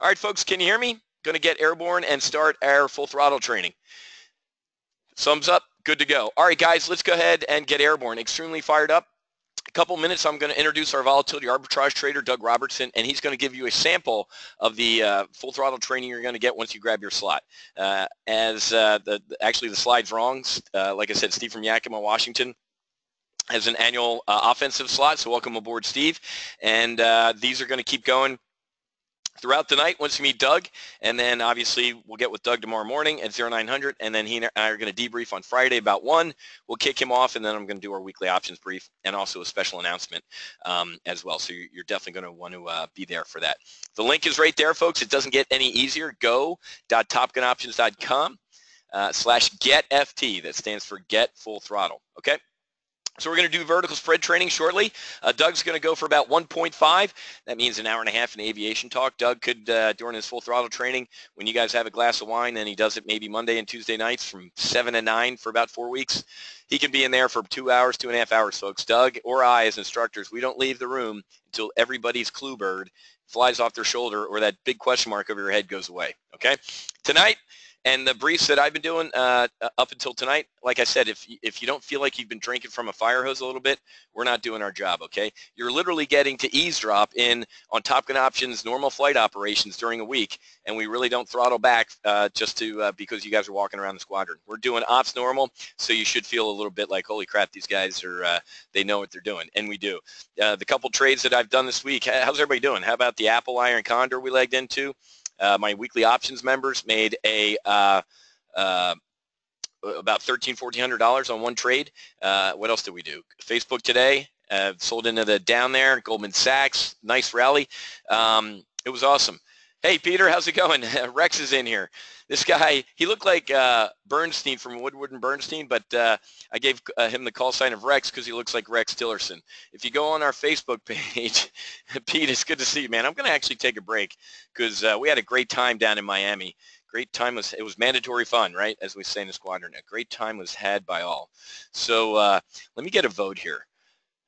All right, folks, can you hear me? Going to get airborne and start our full throttle training. Thumbs up, good to go. All right, guys, let's go ahead and get airborne. Extremely fired up. A couple minutes, I'm going to introduce our volatility arbitrage trader, Doug Robertson, and he's going to give you a sample of the full throttle training you're going to get once you grab your slot. Actually, the slide's wrong. Like I said, Steve from Yakima, Washington, has an annual offensive slot, so welcome aboard, Steve. And these are going to keep going throughout the night once you meet Doug, and then obviously we'll get with Doug tomorrow morning at 0900, and then he and I are going to debrief on Friday about 1. We'll kick him off, and then I'm going to do our weekly options brief and also a special announcement as well. So you're definitely going to want to be there for that. The link is right there, folks. It doesn't get any easier. go.topgunoptions.com/getft. That stands for Get Full Throttle. Okay. So we're going to do vertical spread training shortly. Doug's going to go for about 1.5. That means an hour and a half in aviation talk. Doug could, during his full throttle training, when you guys have a glass of wine, and he does it maybe Monday and Tuesday nights from 7 to 9 for about 4 weeks, he can be in there for 2 hours, 2.5 hours, folks. Doug or I, as instructors, we don't leave the room until everybody's clue bird flies off their shoulder or that big question mark over your head goes away, okay? Tonight, and the briefs that I've been doing up until tonight, like I said, if you don't feel like you've been drinking from a fire hose a little bit, we're not doing our job, okay? You're literally getting to eavesdrop in on Top Gun Options normal flight operations during a week, and we really don't throttle back just to because you guys are walking around the squadron. We're doing ops normal, so you should feel a little bit like, holy crap, these guys are they know what they're doing, and we do. The couple trades that I've done this week, how's everybody doing? How about the Apple Iron Condor we legged into? My weekly options members made about $1,400 on one trade. What else did we do? Facebook today, sold into the down there, Goldman Sachs, nice rally. It was awesome. Hey, Peter, how's it going? Rex is in here. This guy, he looked like Bernstein from Woodward and Bernstein, but I gave him the call sign of Rex because he looks like Rex Tillerson. If you go on our Facebook page, Pete, it's good to see you, man. I'm going to actually take a break because we had a great time down in Miami. Great time it was mandatory fun, right? As we say in the squadron, a great time was had by all. So let me get a vote here.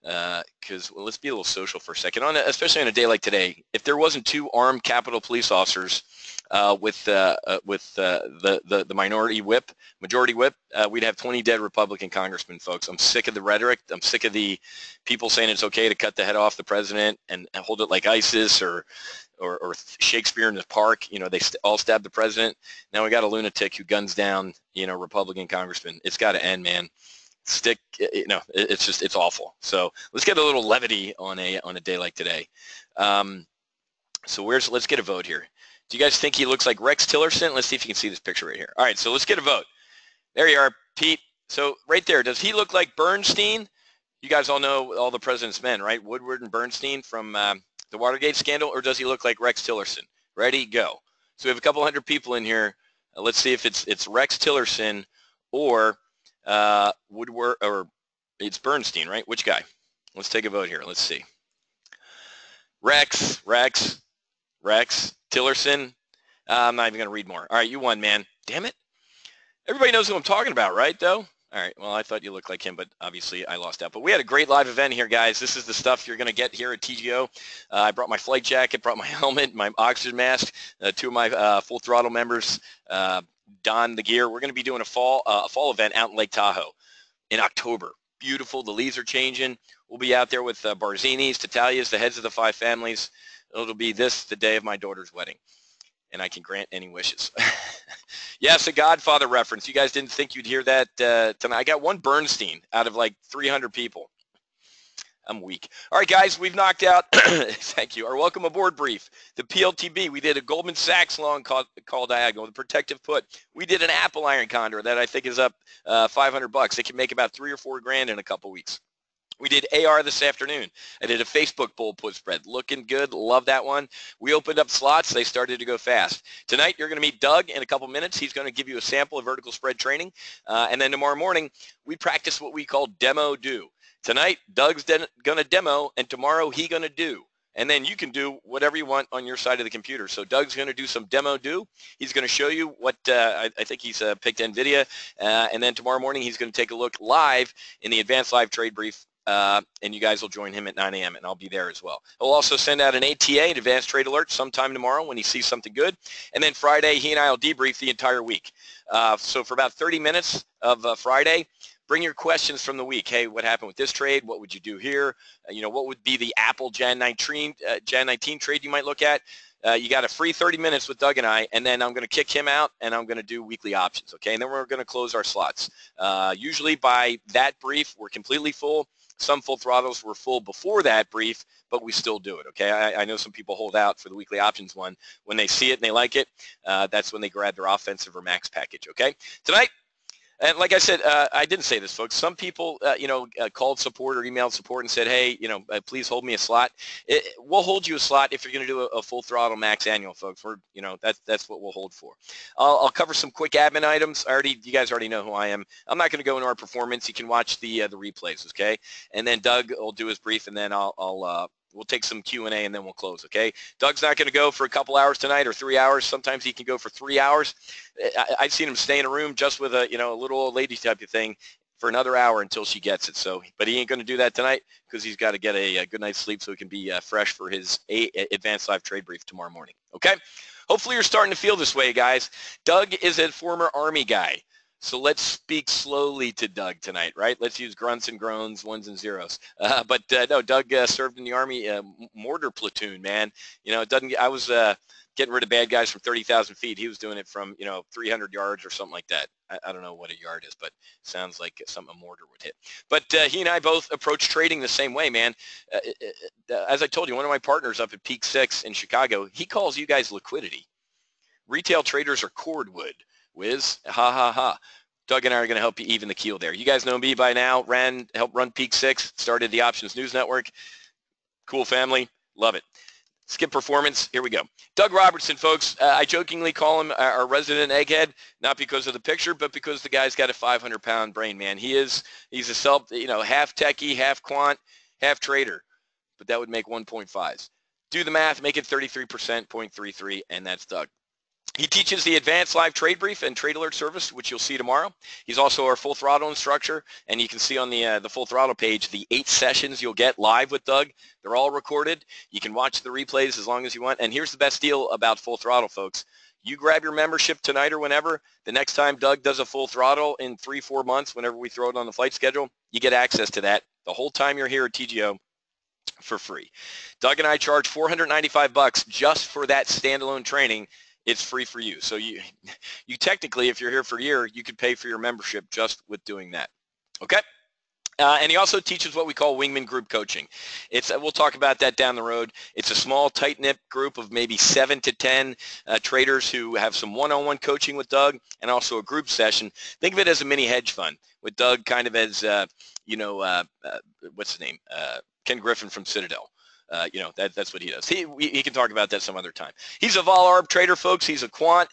Because let's be a little social for a second, especially on a day like today. If there wasn't 2 armed Capitol Police officers with the majority whip, we'd have 20 dead Republican congressmen, folks. I'm sick of the rhetoric. I'm sick of the people saying it's okay to cut the head off the president and hold it like ISIS or Shakespeare in the park. You know, they all stabbed the president. Now we got a lunatic who guns down, Republican congressmen. It's got to end, man. It's awful. So let's get a little levity on a day like today. Let's get a vote here. Do you guys think he looks like Rex Tillerson? Let's see if you can see this picture right here. All right, so let's get a vote. There you are, Pete. So right there, does he look like Bernstein? You guys all know all the president's men, right? Woodward and Bernstein from the Watergate scandal, or does he look like Rex Tillerson? Ready, go. So we have a couple hundred people in here. Let's see if it's Rex Tillerson or Woodward, or it's Bernstein, right? Which guy? Let's take a vote here. Let's see. Rex, Tillerson. I'm not even going to read more. All right, you won, man. Damn it. Everybody knows who I'm talking about, right, though? All right, well, I thought you looked like him, but obviously I lost out. But we had a great live event here, guys. This is the stuff you're going to get here at TGO. I brought my flight jacket, brought my helmet, my oxygen mask. 2 of my full throttle members don the gear. We're going to be doing a fall event out in Lake Tahoe in October. Beautiful. The leaves are changing. We'll be out there with Barzini's, Tatalia's, the heads of the 5 families. It'll be the day of my daughter's wedding, and I can grant any wishes. Yes, a Godfather reference. You guys didn't think you'd hear that tonight. I got one Bernstein out of like 300 people. I'm weak. All right, guys, we've knocked out, thank you, our welcome aboard brief. The PLTB, we did a Goldman Sachs long call diagonal, the protective put. We did an Apple Iron Condor that I think is up $500. It can make about 3 or 4 grand in a couple weeks. We did AR this afternoon. I did a Facebook bull put spread. Looking good. Love that one. We opened up slots. They started to go fast. Tonight, you're going to meet Doug in a couple minutes. He's going to give you a sample of vertical spread training. And then tomorrow morning, we practice what we call demo do. Tonight, Doug's going to demo, and tomorrow, he's going to do. And then you can do whatever you want on your side of the computer. So Doug's going to do some demo do. He's going to show you what I think he's picked NVDA. And then tomorrow morning, he's going to take a look live in the advanced live trade brief and you guys will join him at 9 a.m. and I'll be there as well. He'll also send out an ATA, an advanced trade alert, sometime tomorrow when he sees something good. And then Friday, he and I will debrief the entire week. So for about 30 minutes of Friday, bring your questions from the week. Hey, what happened with this trade? What would you do here? What would be the Apple Jan 19 trade you might look at? You got a free 30 minutes with Doug and I, and then I'm going to kick him out, and I'm going to do weekly options, okay? And then we're going to close our slots. Usually by that brief, we're completely full. Some full throttles were full before that brief, but we still do it, okay? I know some people hold out for the weekly options one. When they see it and they like it, that's when they grab their offensive or max package, okay? Tonight, and like I said, I didn't say this, folks. Some people, called support or emailed support and said, hey, please hold me a slot. We'll hold you a slot if you're going to do a full throttle max annual, folks. That's what we'll hold for. I'll cover some quick admin items. You guys already know who I am. I'm not going to go into our performance. You can watch the replays, okay? And then Doug will do his brief, and then we'll take some Q&A, and then we'll close, okay? Doug's not going to go for a couple hours tonight or 3 hours. Sometimes he can go for 3 hours. I've seen him stay in a room just with a little old lady type of thing for another hour until she gets it. So, but he ain't going to do that tonight because he's got to get a good night's sleep so he can be fresh for his advanced live trade brief tomorrow morning, okay? Hopefully you're starting to feel this way, guys. Doug is a former Army guy. So let's speak slowly to Doug tonight, right? Let's use grunts and groans, ones and zeros. No, Doug served in the Army mortar platoon, man. I was getting rid of bad guys from 30,000 feet. He was doing it from, 300 yards or something like that. I don't know what a yard is, but sounds like something a mortar would hit. But he and I both approach trading the same way, man. As I told you, one of my partners up at Peak 6 in Chicago, he calls you guys liquidity. Retail traders are cordwood. Whiz, ha, ha, ha. Doug and I are going to help you even the keel there. You guys know me by now. Helped run Peak 6, started the Options News Network. Cool family. Love it. Skip performance. Here we go. Doug Robertson, folks. I jokingly call him our resident egghead, not because of the picture, but because the guy's got a 500-pound brain, man. He's a half techie, half quant, half trader, but that would make 1.5s. Do the math, make it 33%, 0.33, and that's Doug. He teaches the advanced live trade brief and trade alert service, which you'll see tomorrow. He's also our full throttle instructor, and you can see on the full throttle page the 8 sessions you'll get live with Doug. They're all recorded. You can watch the replays as long as you want. And here's the best deal about full throttle, folks. You grab your membership tonight or whenever. The next time Doug does a full throttle in 3-4 months, whenever we throw it on the flight schedule, you get access to that the whole time you're here at TGO for free. Doug and I charge $495 just for that standalone training. It's free for you. So you technically, if you're here for a year, you could pay for your membership just with doing that. Okay? And he also teaches what we call wingman group coaching. We'll talk about that down the road. It's a small, tight-knit group of maybe 7 to 10 traders who have some one-on-one coaching with Doug and also a group session. Think of it as a mini hedge fund with Doug kind of as, what's his name? Ken Griffin from Citadel. That's what he does. He can talk about that some other time. He's a vol arb trader, folks. He's a quant.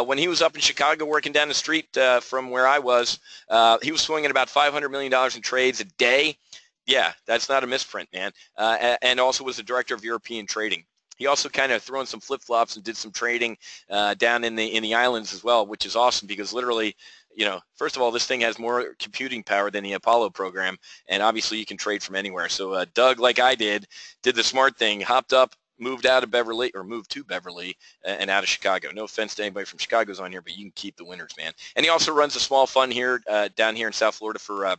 When he was up in Chicago working down the street from where I was, he was swinging about $500 million in trades a day. Yeah, that's not a misprint, man. And also was the director of European trading. He also kind of threw in some flip-flops and did some trading down in the islands as well, which is awesome because literally, first of all, this thing has more computing power than the Apollo program, and obviously you can trade from anywhere. So Doug, like I did the smart thing, hopped up, moved to Beverly and out of Chicago. No offense to anybody from Chicago's on here, but you can keep the winners, man. And he also runs a small fund here down here in South Florida for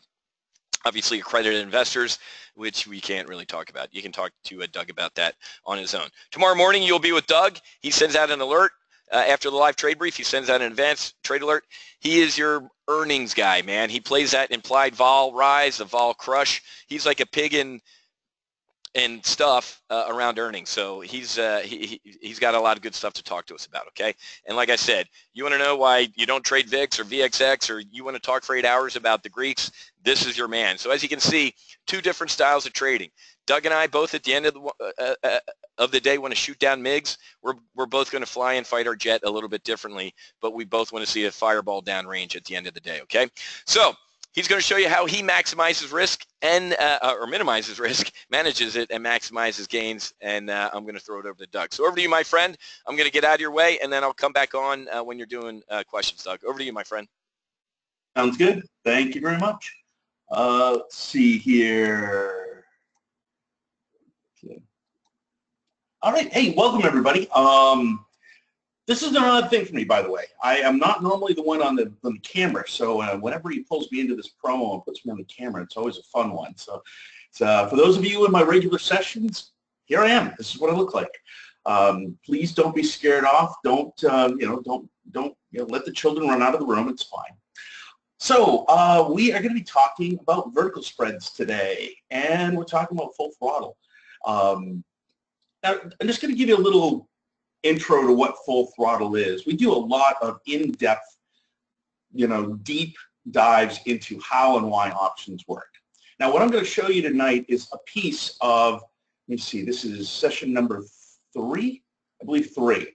obviously accredited investors, which we can't really talk about. You can talk to Doug about that on his own. Tomorrow morning, you'll be with Doug. He sends out an alert. After the live trade brief, he sends out an advanced trade alert. He is your earnings guy, man. He plays that implied vol rise, the vol crush. He's like a pig in stuff around earnings. So he's got a lot of good stuff to talk to us about, okay? And like I said, you want to know why you don't trade VIX or VXX, or you want to talk for 8 hours about the Greeks, this is your man. So as you can see, 2 different styles of trading. Doug and I both at the end of the day want to shoot down MiGs. We're both going to fly and fight our jet a little bit differently, but we both want to see a fireball down range at the end of the day, okay? So he's going to show you how he maximizes risk and or minimizes risk, manages it, and maximizes gains, and I'm going to throw it over to Doug. So over to you, my friend. I'm going to get out of your way, and then I'll come back on when you're doing questions, Doug. Over to you, my friend. Sounds good. Thank you very much. Let's see here. Okay. All right. Hey, welcome everybody. This is another thing for me, by the way. I am not normally the one on the camera, so whenever he pulls me into this promo and puts me on the camera, it's always a fun one. So, for those of you in my regular sessions, here I am. This is what I look like. Please don't be scared off. Don't let the children run out of the room. It's fine. So we are going to be talking about vertical spreads today, and we're talking about full throttle. Now, I'm just going to give you a little intro to what full throttle is. We do a lot of in-depth, deep dives into how and why options work. Now, what I'm going to show you tonight is a piece of, let me see, this is session number 3, I believe 3.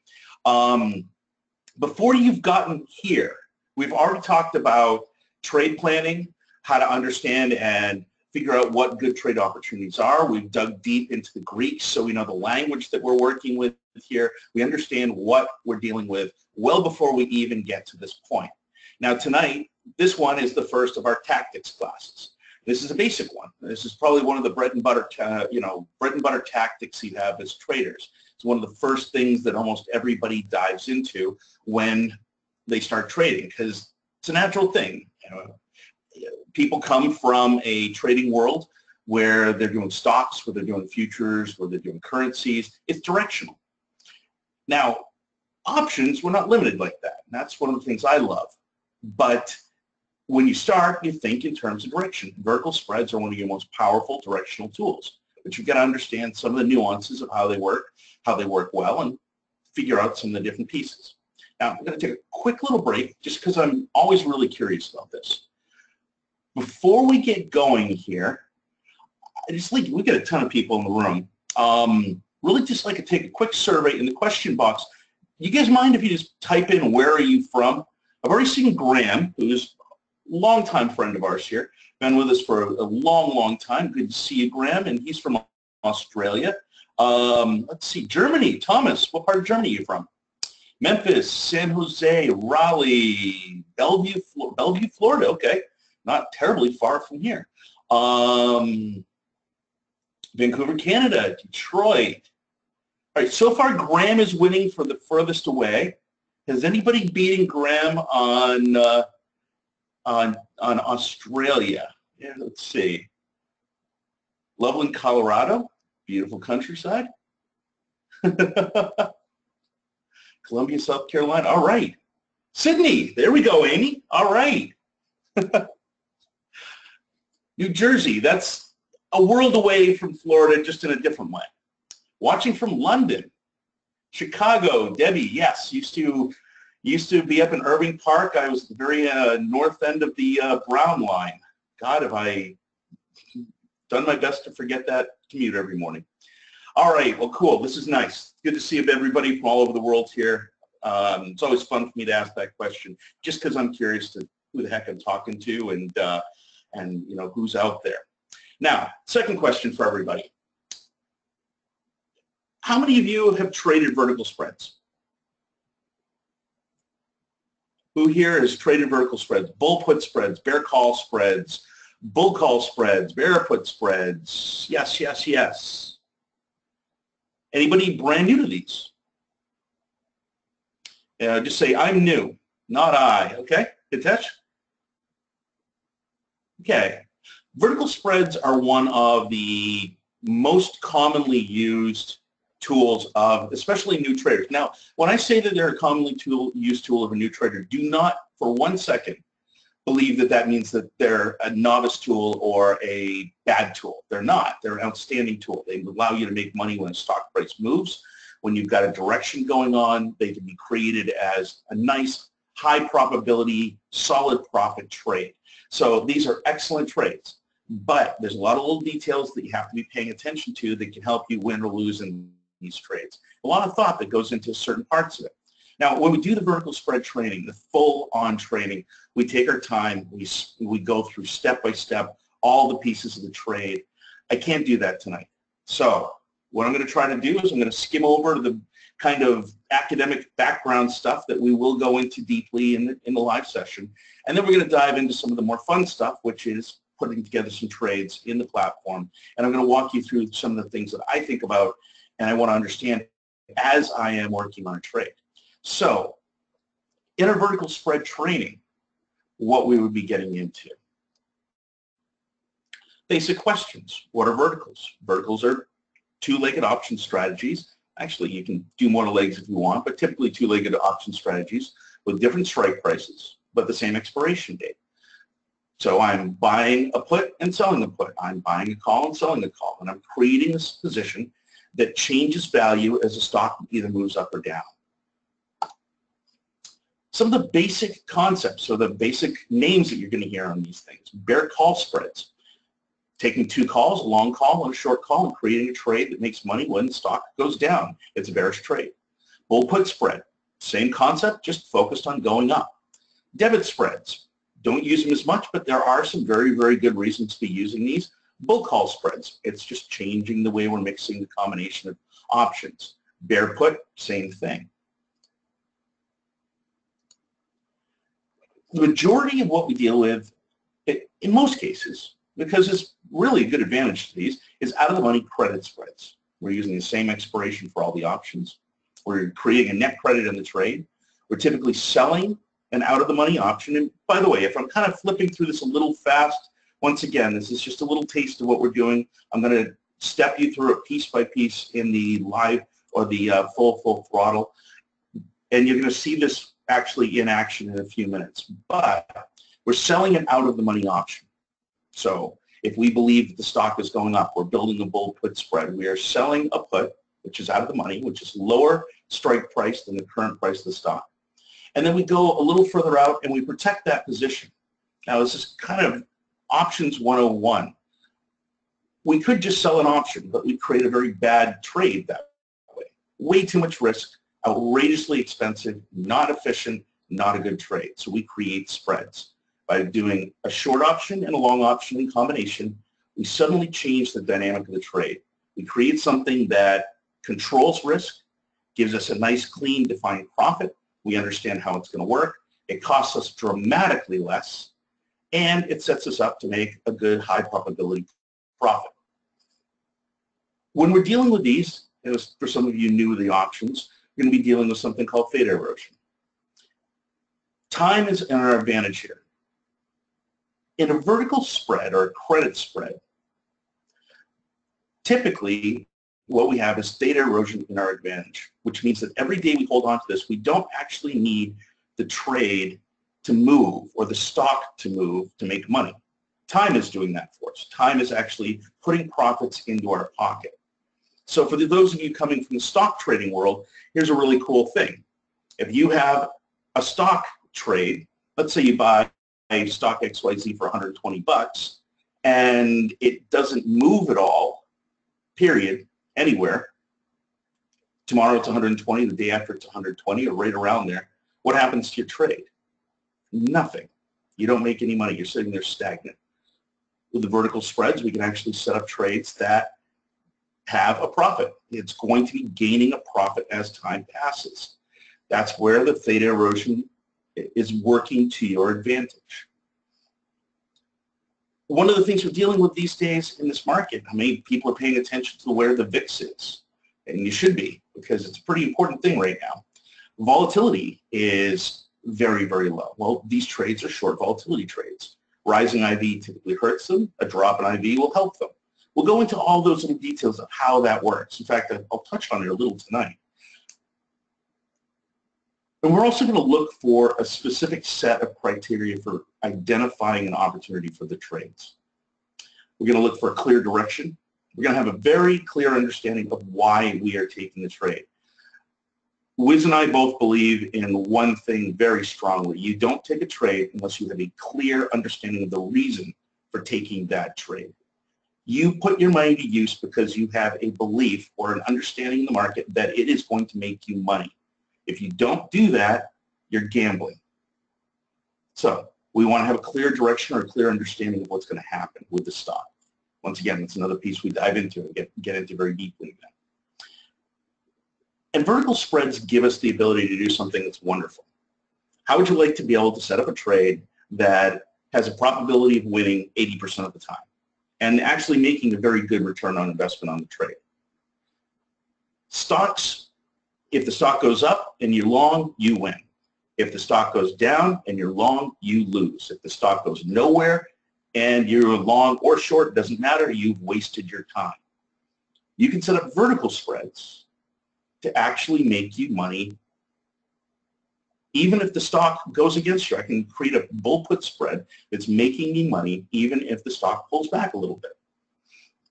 Before you've gotten here, we've already talked about trade planning, how to understand and figure out what good trade opportunities are. We've dug deep into the Greek, so we know the language that we're working with here. We understand what we're dealing with well before we even get to this point. Now tonight, this one is the first of our tactics classes. This is a basic one. This is probably one of the bread and butter tactics you have as traders. It's one of the first things that almost everybody dives into when they start trading, because it's a natural thing. People come from a trading world where they're doing stocks, where they're doing futures, where they're doing currencies. It's directional. Now, options, we're not limited like that. And that's one of the things I love. But when you start, you think in terms of direction. Vertical spreads are one of your most powerful directional tools. But you've got to understand some of the nuances of how they work well, and figure out some of the different pieces. Now, I'm going to take a quick little break just because I'm always really curious about this. Before we get going here, we get a ton of people in the room. Really just like to take a quick survey in the question box. You guys mind if you just type in, where are you from? I've already seen Graham, who's a longtime friend of ours here. Been with us for a long, long time. Good to see you, Graham, and he's from Australia. Let's see, Germany. Thomas, what part of Germany are you from? Memphis, San Jose, Raleigh, Bellevue, Florida. Okay, not terribly far from here. Vancouver, Canada, Detroit. All right, so far Graham is winning for the furthest away. Has anybody beaten Graham on Australia? Yeah, let's see. Loveland, Colorado, beautiful countryside. Columbia, South Carolina. All right. Sydney. There we go, Amy. All right. New Jersey. That's a world away from Florida, just in a different way. Watching from London. Chicago. Debbie. Yes. Used to be up in Irving Park. I was at the very north end of the Brown line. God, have I done my best to forget that commute every morning. All right, well, cool. This is nice. Good to see everybody from all over the world here. It's always fun for me to ask that question, just because I'm curious to who the heck I'm talking to and who's out there. Now, second question for everybody. How many of you have traded vertical spreads? Who here has traded vertical spreads? Bull put spreads, bear call spreads, bull call spreads, bear put spreads. Yes, yes, yes. Anybody brand new to these? Just say, I'm new, not I. Okay, Hitesh? Okay. Vertical spreads are one of the most commonly used tools of especially new traders. Now, when I say that they're a commonly used tool of a new trader, do not for 1 second believe that that means that they're a novice tool or a bad tool. They're not. They're an outstanding tool. They allow you to make money when a stock price moves. When you've got a direction going on, they can be created as a nice, high probability, solid profit trade. So these are excellent trades, but there's a lot of little details that you have to be paying attention to that can help you win or lose in these trades. A lot of thought that goes into certain parts of it. Now, when we do the vertical spread training, the full-on training, we take our time, we go through step by step all the pieces of the trade. I can't do that tonight. So what I'm going to try to do is I'm going to skim over the kind of academic background stuff that we will go into deeply in the live session. And then we're going to dive into some of the more fun stuff, which is putting together some trades in the platform, and I'm going to walk you through some of the things that I think about and I want to understand as I am working on a trade. So in our vertical spread training, what we would be getting into. Basic questions. What are verticals? Verticals are two-legged option strategies. Actually, you can do more legs if you want, but typically two-legged option strategies with different strike prices, but the same expiration date. So I'm buying a put and selling a put. I'm buying a call and selling a call, and I'm creating this position that changes value as the stock either moves up or down. Some of the basic concepts or the basic names that you're going to hear on these things. Bear call spreads. Taking two calls, a long call and a short call, and creating a trade that makes money when the stock goes down. It's a bearish trade. Bull put spread. Same concept, just focused on going up. Debit spreads. Don't use them as much, but there are some very, very good reasons to be using these. Bull call spreads. It's just changing the way we're mixing the combination of options. Bear put, same thing. The majority of what we deal with, in most cases, because it's really a good advantage to these, is out-of-the-money credit spreads. We're using the same expiration for all the options. We're creating a net credit in the trade. We're typically selling an out-of-the-money option. And by the way, if I'm kind of flipping through this a little fast, once again, this is just a little taste of what we're doing. I'm going to step you through it piece by piece in the live or the full throttle. And you're going to see this actually in action in a few minutes. But we're selling an out-of-the-money option. So if we believe that the stock is going up, we're building a bull put spread. We are selling a put, which is out of the money, which is lower strike price than the current price of the stock. And then we go a little further out and we protect that position. Now this is kind of options 101. We could just sell an option, but we create a very bad trade that way. Way too much risk, outrageously expensive, not efficient, not a good trade. So we create spreads. By doing a short option and a long option in combination, we suddenly change the dynamic of the trade. We create something that controls risk, gives us a nice, clean, defined profit. We understand how it's going to work. It costs us dramatically less, and it sets us up to make a good, high probability profit. When we're dealing with these, for some of you new to the options, we're going to be dealing with something called theta erosion. Time is in our advantage here. In a vertical spread or a credit spread, typically what we have is theta erosion in our advantage, which means that every day we hold on to this, we don't actually need the trade to move or the stock to move to make money. Time is doing that for us. Time is actually putting profits into our pocket. So for those of you coming from the stock trading world, here's a really cool thing. If you have a stock trade, let's say you buy a stock XYZ for 120 bucks and it doesn't move at all, period, anywhere. Tomorrow it's 120, the day after it's 120 or right around there. What happens to your trade? Nothing. You don't make any money. You're sitting there stagnant. With the vertical spreads, we can actually set up trades that have a profit. It's going to be gaining a profit as time passes. That's where the theta erosion is working to your advantage. One of the things we're dealing with these days in this market, I mean, people are paying attention to where the VIX is, and you should be, because it's a pretty important thing right now. Volatility is very, very low. Well, these trades are short volatility trades. Rising IV typically hurts them. A drop in IV will help them. We'll go into all those little details of how that works. In fact, I'll touch on it a little tonight. And we're also going to look for a specific set of criteria for identifying an opportunity for the trades. We're going to look for a clear direction. We're going to have a very clear understanding of why we are taking the trade. Wiz and I both believe in one thing very strongly. You don't take a trade unless you have a clear understanding of the reason for taking that trade. You put your money to use because you have a belief or an understanding in the market that it is going to make you money. If you don't do that, you're gambling. So we want to have a clear direction or a clear understanding of what's going to happen with the stock. Once again, that's another piece we dive into and get into very deeply then. And vertical spreads give us the ability to do something that's wonderful. How would you like to be able to set up a trade that has a probability of winning 80% of the time and actually making a very good return on investment on the trade. Stocks, if the stock goes up and you're long, you win. If the stock goes down and you're long, you lose. If the stock goes nowhere and you're long or short, doesn't matter, you've wasted your time. You can set up vertical spreads to actually make you money even if the stock goes against you. I can create a bull put spread that's making me money even if the stock pulls back a little bit.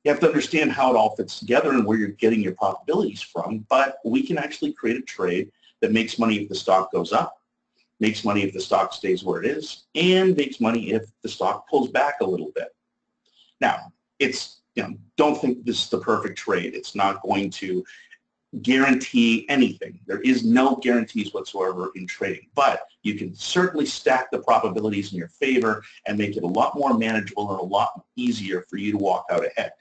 You have to understand how it all fits together and where you're getting your probabilities from, but we can actually create a trade that makes money if the stock goes up, makes money if the stock stays where it is, and makes money if the stock pulls back a little bit. Now, don't think this is the perfect trade. It's not going to guarantee anything. There is no guarantees whatsoever in trading, but you can certainly stack the probabilities in your favor and make it a lot more manageable and a lot easier for you to walk out ahead.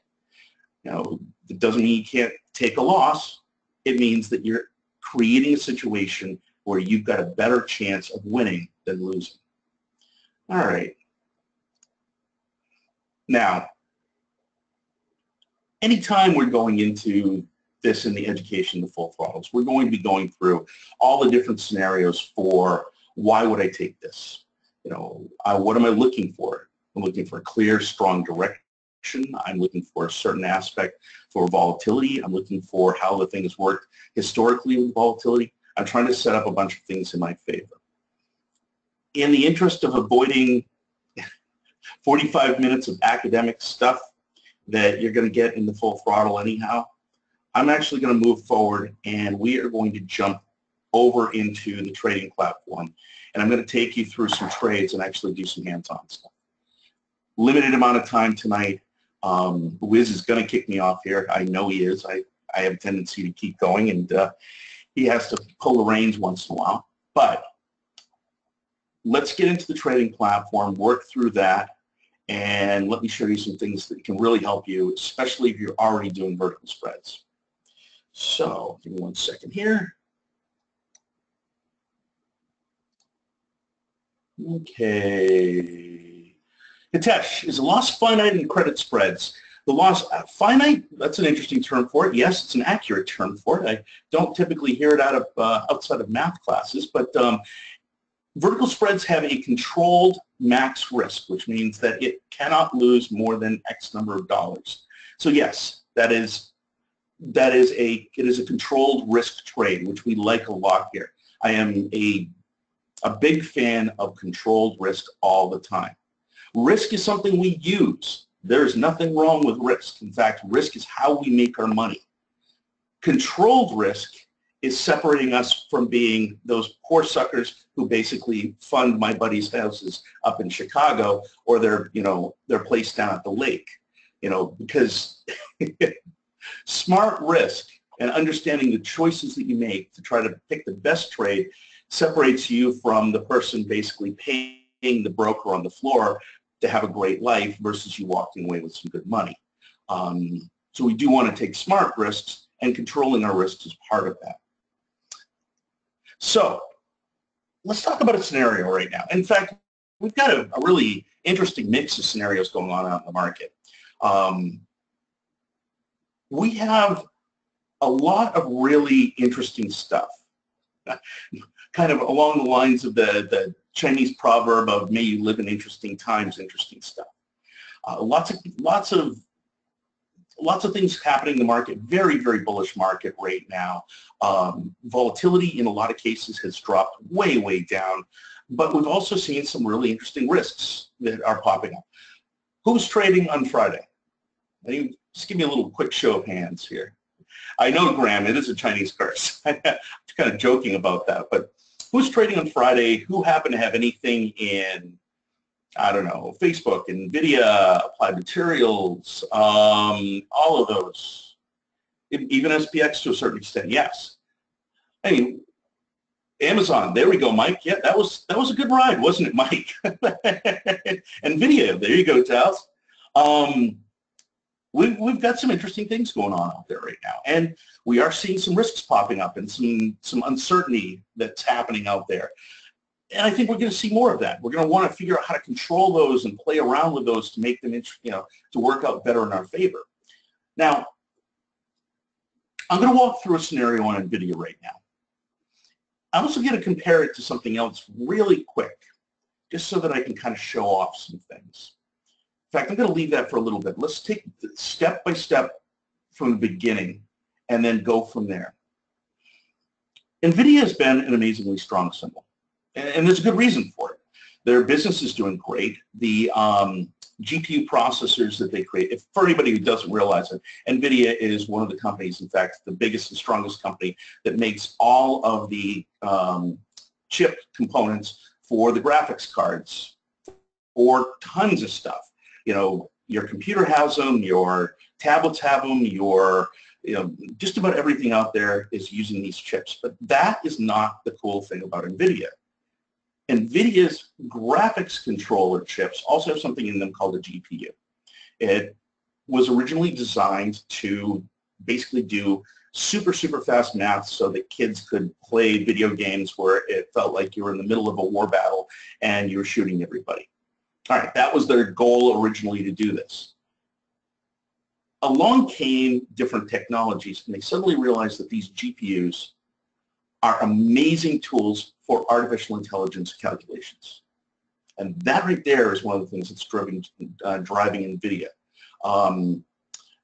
It doesn't mean you can't take a loss. It means that you're creating a situation where you've got a better chance of winning than losing. All right. Now, anytime we're going into this in the education to full throttles, we're going to be going through all the different scenarios for why would I take this? What am I looking for? I'm looking for a clear, strong direction. I'm looking for a certain aspect for volatility. I'm looking for how the things worked historically with volatility. I'm trying to set up a bunch of things in my favor. In the interest of avoiding 45 minutes of academic stuff that you're going to get in the full throttle anyhow, I'm actually going to move forward and we are going to jump over into the trading platform, and I'm going to take you through some trades and actually do some hands-on stuff. Limited amount of time tonight. Wiz is going to kick me off here. I know he is. I have a tendency to keep going, and he has to pull the reins once in a while. But let's get into the trading platform, work through that, and let me show you some things that can really help you, especially if you're already doing vertical spreads. So give me 1 second here. Okay. Hitesh, is the loss finite in credit spreads? The loss finite, that's an interesting term for it. Yes, it's an accurate term for it. I don't typically hear it out of outside of math classes, but vertical spreads have a controlled max risk, which means that it cannot lose more than X number of dollars. So yes, it is a controlled risk trade, which we like a lot here. I am a big fan of controlled risk all the time. Risk is something we use. There's nothing wrong with risk. In fact, risk is how we make our money. Controlled risk is separating us from being those poor suckers who basically fund my buddies' houses up in Chicago or their place down at the lake. Because smart risk and understanding the choices that you make to try to pick the best trade separates you from the person basically paying the broker on the floor to have a great life versus you walking away with some good money. So we do want to take smart risks, and controlling our risks is part of that. So let's talk about a scenario right now. In fact, we've got a really interesting mix of scenarios going on out in the market. We have a lot of really interesting stuff, kind of along the lines of the Chinese proverb of "May you live in interesting times," interesting stuff. Lots of things happening in the market. Very, very bullish market right now. Volatility in a lot of cases has dropped way, way down, but we've also seen some really interesting risks that are popping up. Who's trading on Friday? Just give me a little quick show of hands here. I know, Graham, it is a Chinese curse. I'm kind of joking about that, but who's trading on Friday? Who happened to have anything in, I don't know, Facebook, NVDA, Applied Materials, all of those, even SPX to a certain extent, yes. I mean, Amazon, there we go, Mike. Yeah, that was a good ride, wasn't it, Mike? NVIDIA, there you go, Charles. We've got some interesting things going on out there right now, and we are seeing some risks popping up and some uncertainty that's happening out there. And I think we're going to see more of that. We're going to want to figure out how to control those and play around with those to make them, to work out better in our favor. Now, I'm going to walk through a scenario on NVIDIA right now. I'm also going to compare it to something else really quick, just so that I can kind of show off some things. In fact, I'm going to leave that for a little bit. Let's take step by step from the beginning and then go from there. NVIDIA has been an amazingly strong symbol, and there's a good reason for it. Their business is doing great. The GPU processors that they create, for anybody who doesn't realize it, NVIDIA is one of the companies, in fact, the biggest and strongest company that makes all of the chip components for the graphics cards, for tons of stuff. Your computer has them, your tablets have them, just about everything out there is using these chips. But that is not the cool thing about NVIDIA. NVIDIA's graphics controller chips also have something in them called a GPU. It was originally designed to basically do super, super fast math so that kids could play video games where it felt like you were in the middle of a war battle and you were shooting everybody. All right, that was their goal originally to do this. Along came different technologies, and they suddenly realized that these GPUs are amazing tools for artificial intelligence calculations. And that right there is one of the things that's driving NVIDIA.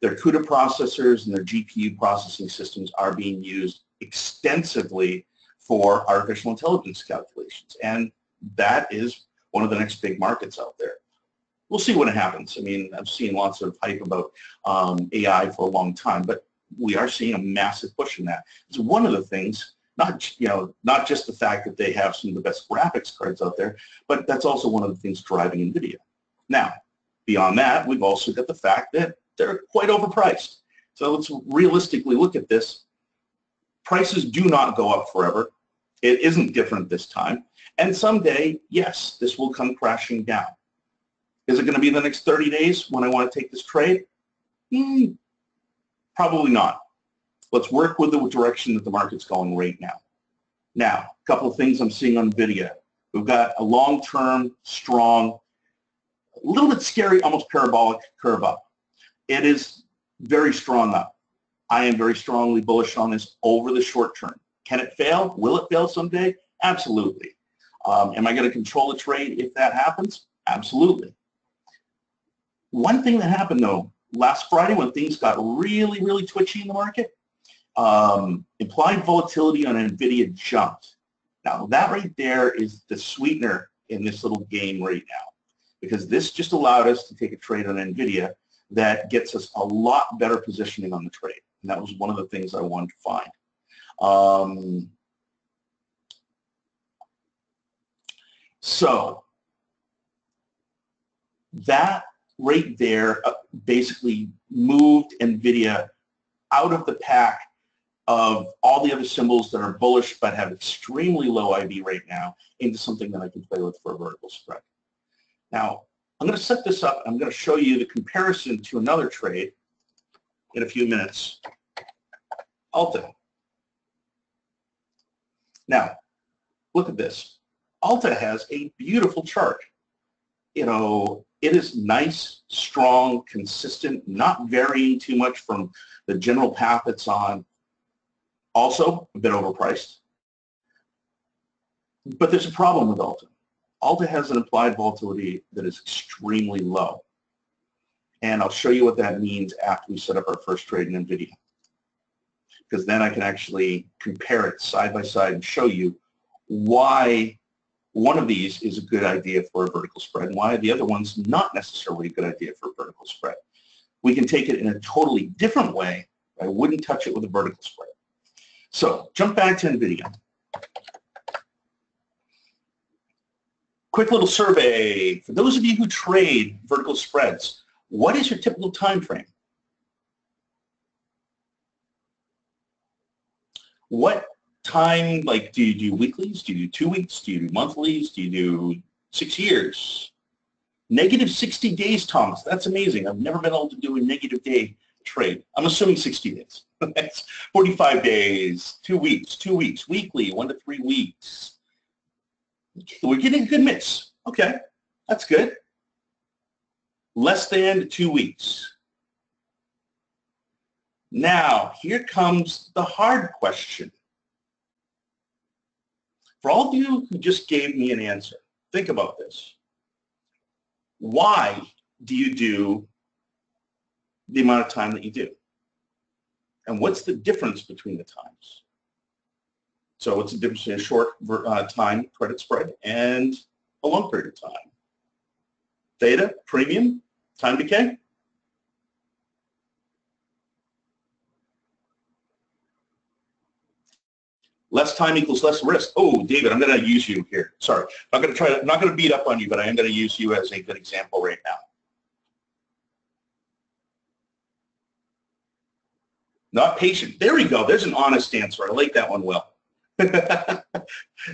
Their CUDA processors and their GPU processing systems are being used extensively for artificial intelligence calculations. And that is one of the next big markets out there. We'll see what happens. I mean, I've seen lots of hype about AI for a long time, but we are seeing a massive push in that. It's one of the things, not just the fact that they have some of the best graphics cards out there, but that's also one of the things driving NVIDIA. Now, beyond that, we've also got the fact that they're quite overpriced. So let's realistically look at this. Prices do not go up forever. It isn't different this time. And someday, yes, this will come crashing down. Is it going to be the next 30 days when I want to take this trade? Probably not. Let's work with the direction that the market's going right now. Now, a couple of things I'm seeing on NVIDIA. We've got a long-term, strong, a little bit scary, almost parabolic curve up. It is very strong up. I am very strongly bullish on this over the short term. Can it fail? Will it fail someday? Absolutely. Am I going to control the trade if that happens? Absolutely. One thing that happened, though, last Friday when things got really, really twitchy in the market, implied volatility on NVIDIA jumped. Now, that right there is the sweetener in this little game right now, because this just allowed us to take a trade on NVIDIA that gets us a lot better positioning on the trade. And that was one of the things I wanted to find. So that right there basically moved NVIDIA out of the pack of all the other symbols that are bullish but have extremely low IV right now into something that I can play with for a vertical spread. Now, I'm going to set this up. I'm going to show you the comparison to another trade in a few minutes. Alta. Now, look at this. Alta has a beautiful chart. It is nice, strong, consistent, not varying too much from the general path it's on. Also, a bit overpriced. But there's a problem with Alta. Alta has an implied volatility that is extremely low. And I'll show you what that means after we set up our first trade in NVIDIA. Because then I can actually compare it side by side and show you why one of these is a good idea for a vertical spread and why the other one's not necessarily a good idea for a vertical spread. We can take it in a totally different way. I wouldn't touch it with a vertical spread. So jump back to NVIDIA. Quick little survey. For those of you who trade vertical spreads, what is your typical time frame? What time, do you do weeklies? Do you do 2 weeks? Do you do monthlies? Do you do 6 years? Negative 60 days, Thomas. That's amazing. I've never been able to do a negative day trade. I'm assuming 60 days. That's 45 days, 2 weeks, 2 weeks, weekly, 1 to 3 weeks. We're getting a good mix. Okay, that's good. Less than 2 weeks. Now, here comes the hard question. For all of you who just gave me an answer, think about this. Why do you do the amount of time that you do? And what's the difference between the times? So what's the difference between a short time credit spread and a long period of time? Theta, premium, time decay? Less time equals less risk. Oh, David, I'm going to use you here. Sorry. I'm not going to beat up on you, but I am going to use you as a good example right now. Not patient. There we go. There's an honest answer. I like that one, Will.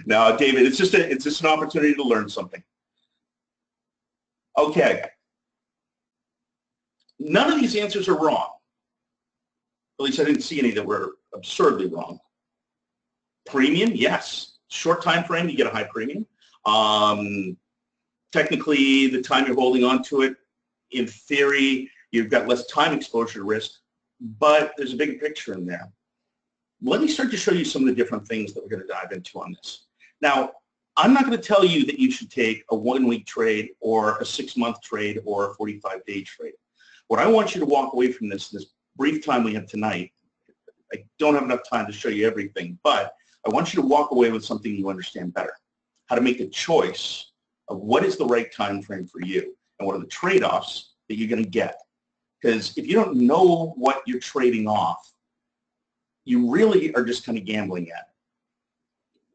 No, David, it's just an opportunity to learn something. Okay. None of these answers are wrong. At least I didn't see any that were absurdly wrong. Premium, yes. Short time frame, you get a high premium. Technically, the time you're holding on to it, in theory, you've got less time exposure risk, but there's a bigger picture in there. Let me start to show you some of the different things that we're going to dive into on this. Now, I'm not going to tell you that you should take a 1-week trade or a 6-month trade or a 45-day trade. What I want you to walk away from this brief time we have tonight, I don't have enough time to show you everything, but I want you to walk away with something you understand better, how to make a choice of what is the right time frame for you and what are the trade-offs that you're going to get. Because if you don't know what you're trading off, you really are just kind of gambling at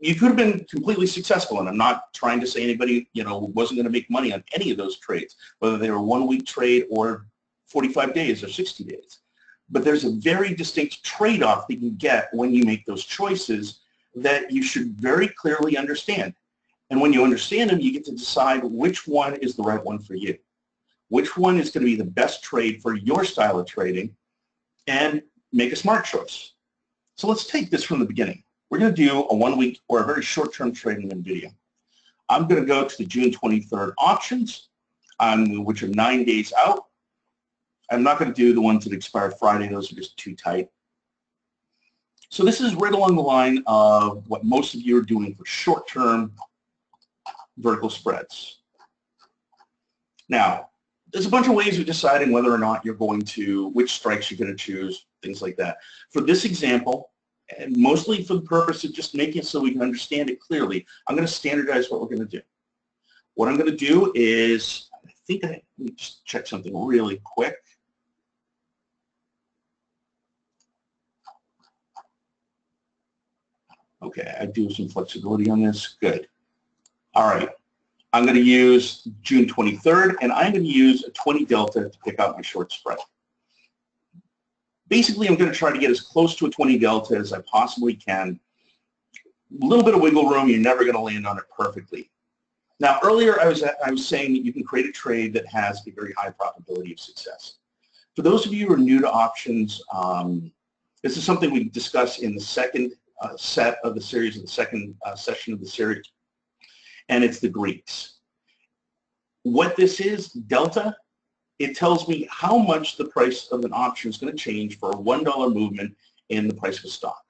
it. You could have been completely successful, and I'm not trying to say anybody, wasn't going to make money on any of those trades, whether they were 1-week trade or 45 days or 60 days. But there's a very distinct trade-off that you get when you make those choices that you should very clearly understand. And when you understand them, you get to decide which one is the right one for you, which one is going to be the best trade for your style of trading, and make a smart choice. So let's take this from the beginning. We're going to do a 1-week or a very short-term trade in NVIDIA. I'm going to go to the June 23rd options, which are 9 days out. I'm not going to do the ones that expire Friday. Those are just too tight. So this is right along the line of what most of you are doing for short-term vertical spreads. Now, there's a bunch of ways of deciding whether or not you're going to, which strikes you're going to choose, things like that. For this example, and mostly for the purpose of just making it so we can understand it clearly, I'm going to standardize what we're going to do. What I'm going to do is, let me just check something really quick. Okay, I do some flexibility on this. Good. All right. I'm going to use June 23rd, and I'm going to use a 20 delta to pick out my short spread. Basically, I'm going to try to get as close to a 20 delta as I possibly can. A little bit of wiggle room, you're never going to land on it perfectly. Now, earlier I was saying that you can create a trade that has a very high probability of success. For those of you who are new to options, this is something we discuss in the second set of the series, the second session of the series, and it's the Greeks. What this is, delta, it tells me how much the price of an option is going to change for a $1 movement in the price of a stock.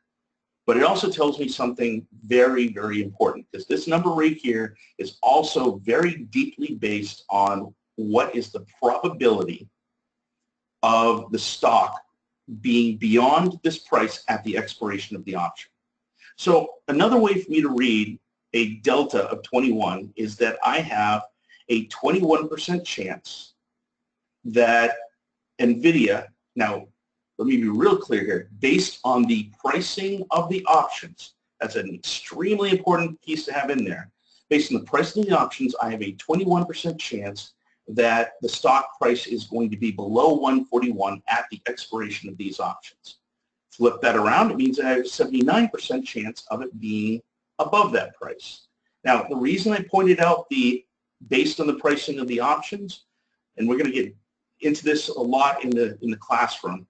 But it also tells me something very, very important, because this number right here is also very deeply based on what is the probability of the stock being beyond this price at the expiration of the option. So another way for me to read a delta of 21 is that I have a 21% chance that NVIDIA, now let me be real clear here, based on the pricing of the options, that's an extremely important piece to have in there. Based on the pricing of the options, I have a 21% chance that the stock price is going to be below 141 at the expiration of these options. Flip that around, it means I have a 79% chance of it being above that price. Now, the reason I pointed out based on the pricing of the options, and we're going to get into this a lot in the classroom,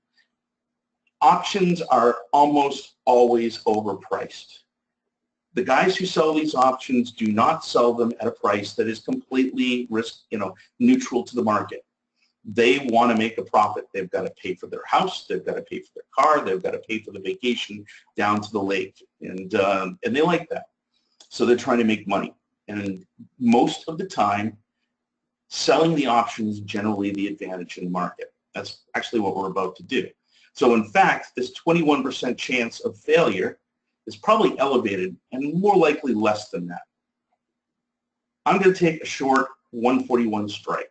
options are almost always overpriced. The guys who sell these options do not sell them at a price that is completely neutral to the market. They want to make a profit. They've got to pay for their house. They've got to pay for their car. They've got to pay for the vacation down to the lake, and they like that. So they're trying to make money. And most of the time, selling the option is generally the advantage in the market. That's actually what we're about to do. So in fact, this 21% chance of failure is probably elevated and more likely less than that. I'm going to take a short 141 strike.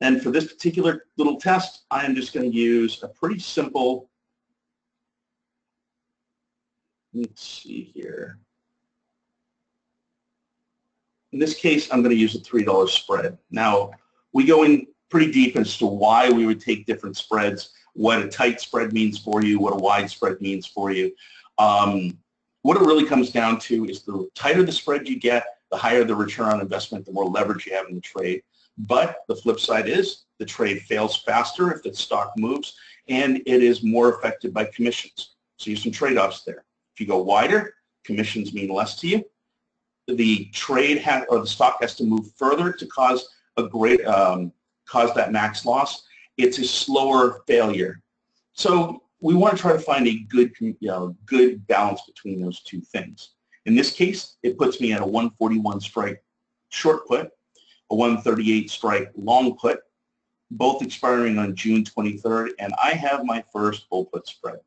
And for this particular little test, I am just going to use a pretty simple, let's see here. In this case, I'm going to use a $3 spread. Now, we go in pretty deep as to why we would take different spreads, what a tight spread means for you, what a wide spread means for you. What it really comes down to is the tighter the spread you get, the higher the return on investment, the more leverage you have in the trade. But the flip side is the trade fails faster if the stock moves, and it is more affected by commissions. So you have some trade-offs there. If you go wider, commissions mean less to you. The trade or the stock has to move further to cause cause that max loss. It's a slower failure. So we want to try to find a good balance between those two things. In this case, it puts me at a 141 strike short put, a 138 strike long put, both expiring on June 23rd, and I have my first bull put spread.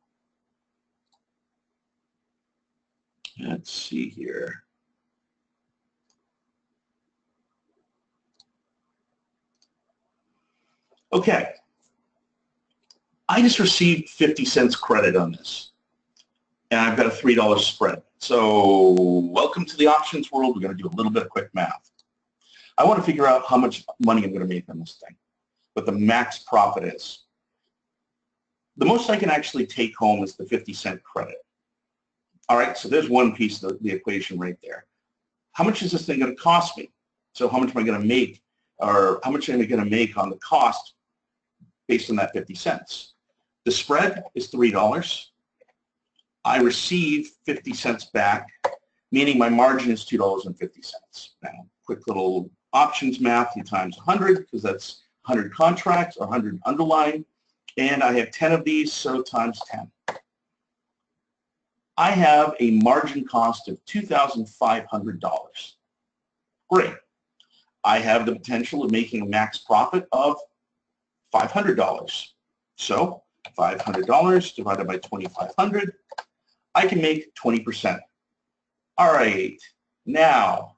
Let's see here. Okay, I just received 50 cents credit on this, and I've got a $3 spread. So welcome to the options world. We're going to do a little bit of quick math. I want to figure out how much money I'm going to make on this thing, what the max profit is. The most I can actually take home is the 50-cent credit. All right, so there's one piece of the equation right there. How much is this thing going to cost me? So how much am I going to make, or how much am I going to make on the cost based on that 50 cents? The spread is $3. I receive 50 cents back, meaning my margin is $2.50. Now, quick little options math, you times 100, because that's 100 contracts or 100 underlying, and I have 10 of these, so times 10. I have a margin cost of $2,500. Great. I have the potential of making a max profit of $500. So $500 divided by 2,500, I can make 20%. All right, now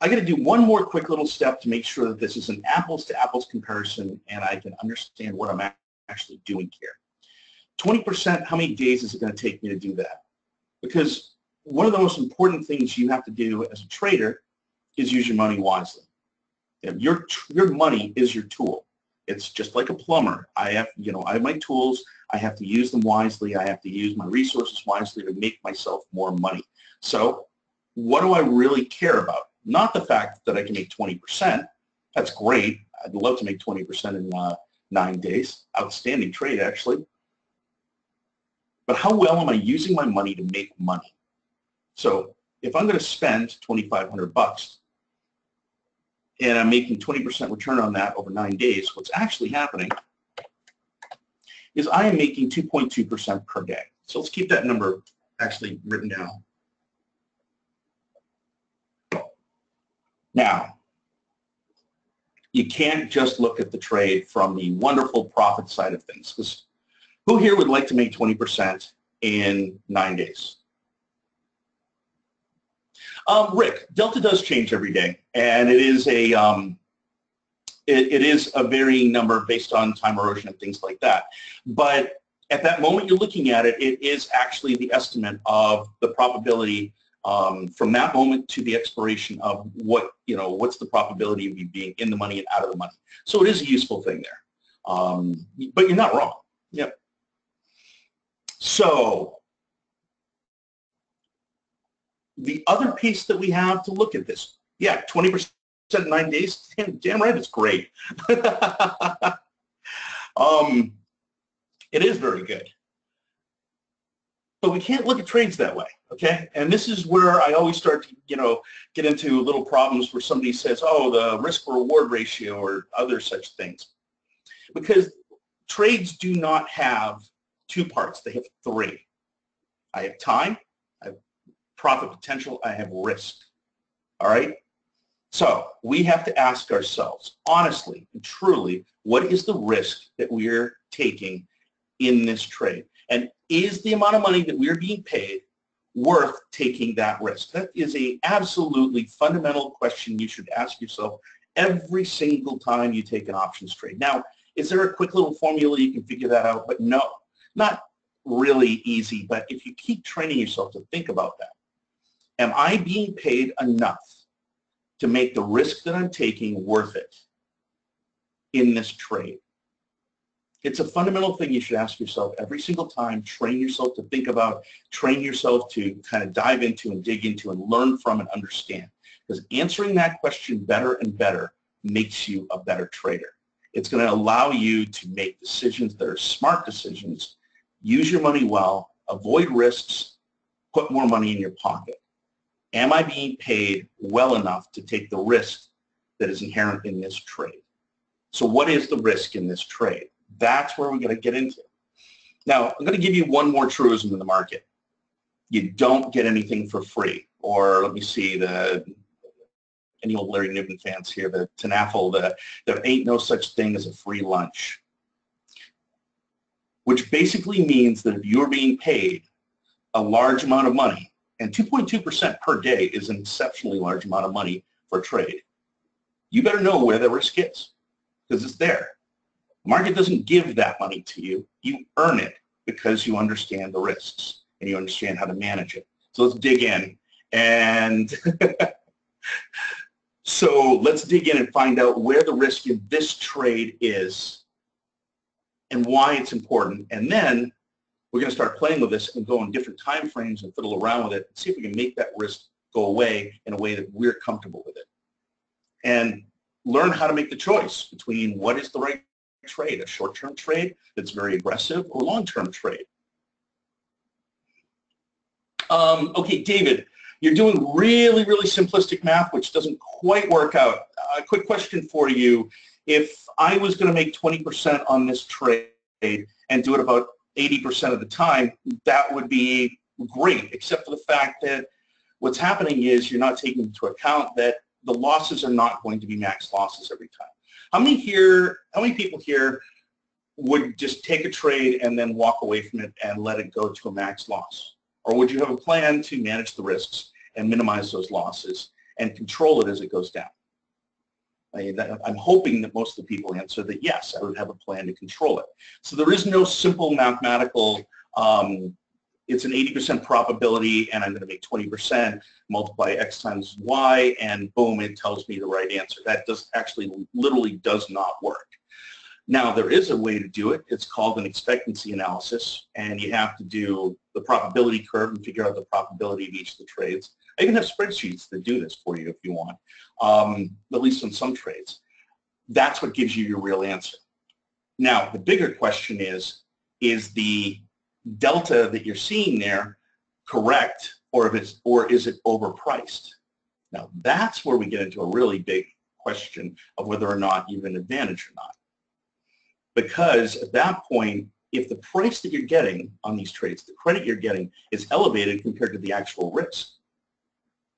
I got to do one more quick little step to make sure that this is an apples to apples comparison and I can understand what I'm actually doing here. 20%, how many days is it going to take me to do that? Because one of the most important things you have to do as a trader is use your money wisely. Your money is your tool. It's just like a plumber. I have my tools. I have to use them wisely. I have to use my resources wisely to make myself more money. So what do I really care about? Not the fact that I can make 20%. That's great. I'd love to make 20% in 9 days. Outstanding trade, actually. But how well am I using my money to make money? So if I'm going to spend $2,500 and I'm making 20% return on that over 9 days, what's actually happening is I am making 2.2% per day. So let's keep that number actually written down. Now, you can't just look at the trade from the wonderful profit side of things, because who here would like to make 20% in 9 days? Rick, Delta does change every day, and it is a varying number based on time erosion and things like that. But at that moment you're looking at it, it is actually the estimate of the probability from that moment to the expiration of what's the probability of you being in the money and out of the money. So it is a useful thing there. But you're not wrong. Yep. So the other piece that we have to look at this, yeah, 20% in 9 days, damn right, it's great. It is very good. But we can't look at trades that way, okay? And this is where I always start to, get into little problems where somebody says, oh, the risk-reward ratio or other such things. Because trades do not have two parts. They have three. I have time, I have profit potential, I have risk, all right? So we have to ask ourselves, honestly and truly, what is the risk that we're taking in this trade? And is the amount of money that we're being paid worth taking that risk? That is a absolutely fundamental question you should ask yourself every single time you take an options trade. Now, is there a quick little formula you can figure that out? But no, not really easy. But if you keep training yourself to think about that, am I being paid enough to make the risk that I'm taking worth it in this trade? It's a fundamental thing you should ask yourself every single time. Train yourself to think about, train yourself to kind of dive into and dig into and learn from and understand. Because answering that question better and better makes you a better trader. It's going to allow you to make decisions that are smart decisions, use your money well, avoid risks, put more money in your pocket. Am I being paid well enough to take the risk that is inherent in this trade? So what is the risk in this trade? That's where we're going to get into. Now, I'm going to give you one more truism in the market. You don't get anything for free. Or let me see, any old Larry Niven fans here, the TNAFL, there ain't no such thing as a free lunch. Which basically means that if you're being paid a large amount of money, and 2.2% per day is an exceptionally large amount of money for a trade, you better know where the risk is, because it's there. The market doesn't give that money to you. You earn it because you understand the risks and you understand how to manage it. So let's dig in. And so let's dig in and find out where the risk in this trade is and why it's important. And then we're going to start playing with this and go in different time frames and fiddle around with it and see if we can make that risk go away in a way that we're comfortable with it. And learn how to make the choice between what is the right trade, a short-term trade that's very aggressive or long-term trade. Okay, David, you're doing really, really simplistic math, which doesn't quite work out. A quick question for you. If I was going to make 20% on this trade and do it about 80% of the time, that would be great, except for the fact that what's happening is you're not taking into account that the losses are not going to be max losses every time. How many people here would just take a trade and then walk away from it and let it go to a max loss? Or would you have a plan to manage the risks and minimize those losses and control it as it goes down? I'm hoping that most of the people answer that yes, I would have a plan to control it. So there is no simple mathematical, it's an 80% probability and I'm going to make 20%, multiply X times Y, and boom, it tells me the right answer. That literally does not work. Now, there is a way to do it. It's called an expectancy analysis, and you have to do the probability curve and figure out the probability of each of the trades. I even have spreadsheets that do this for you if you want, at least on some trades. That's what gives you your real answer. Now, the bigger question is the delta that you're seeing there correct, or is it overpriced? Now, that's where we get into a really big question of whether or not you have an advantage or not. Because at that point, if the price that you're getting on these trades, the credit you're getting, is elevated compared to the actual risk,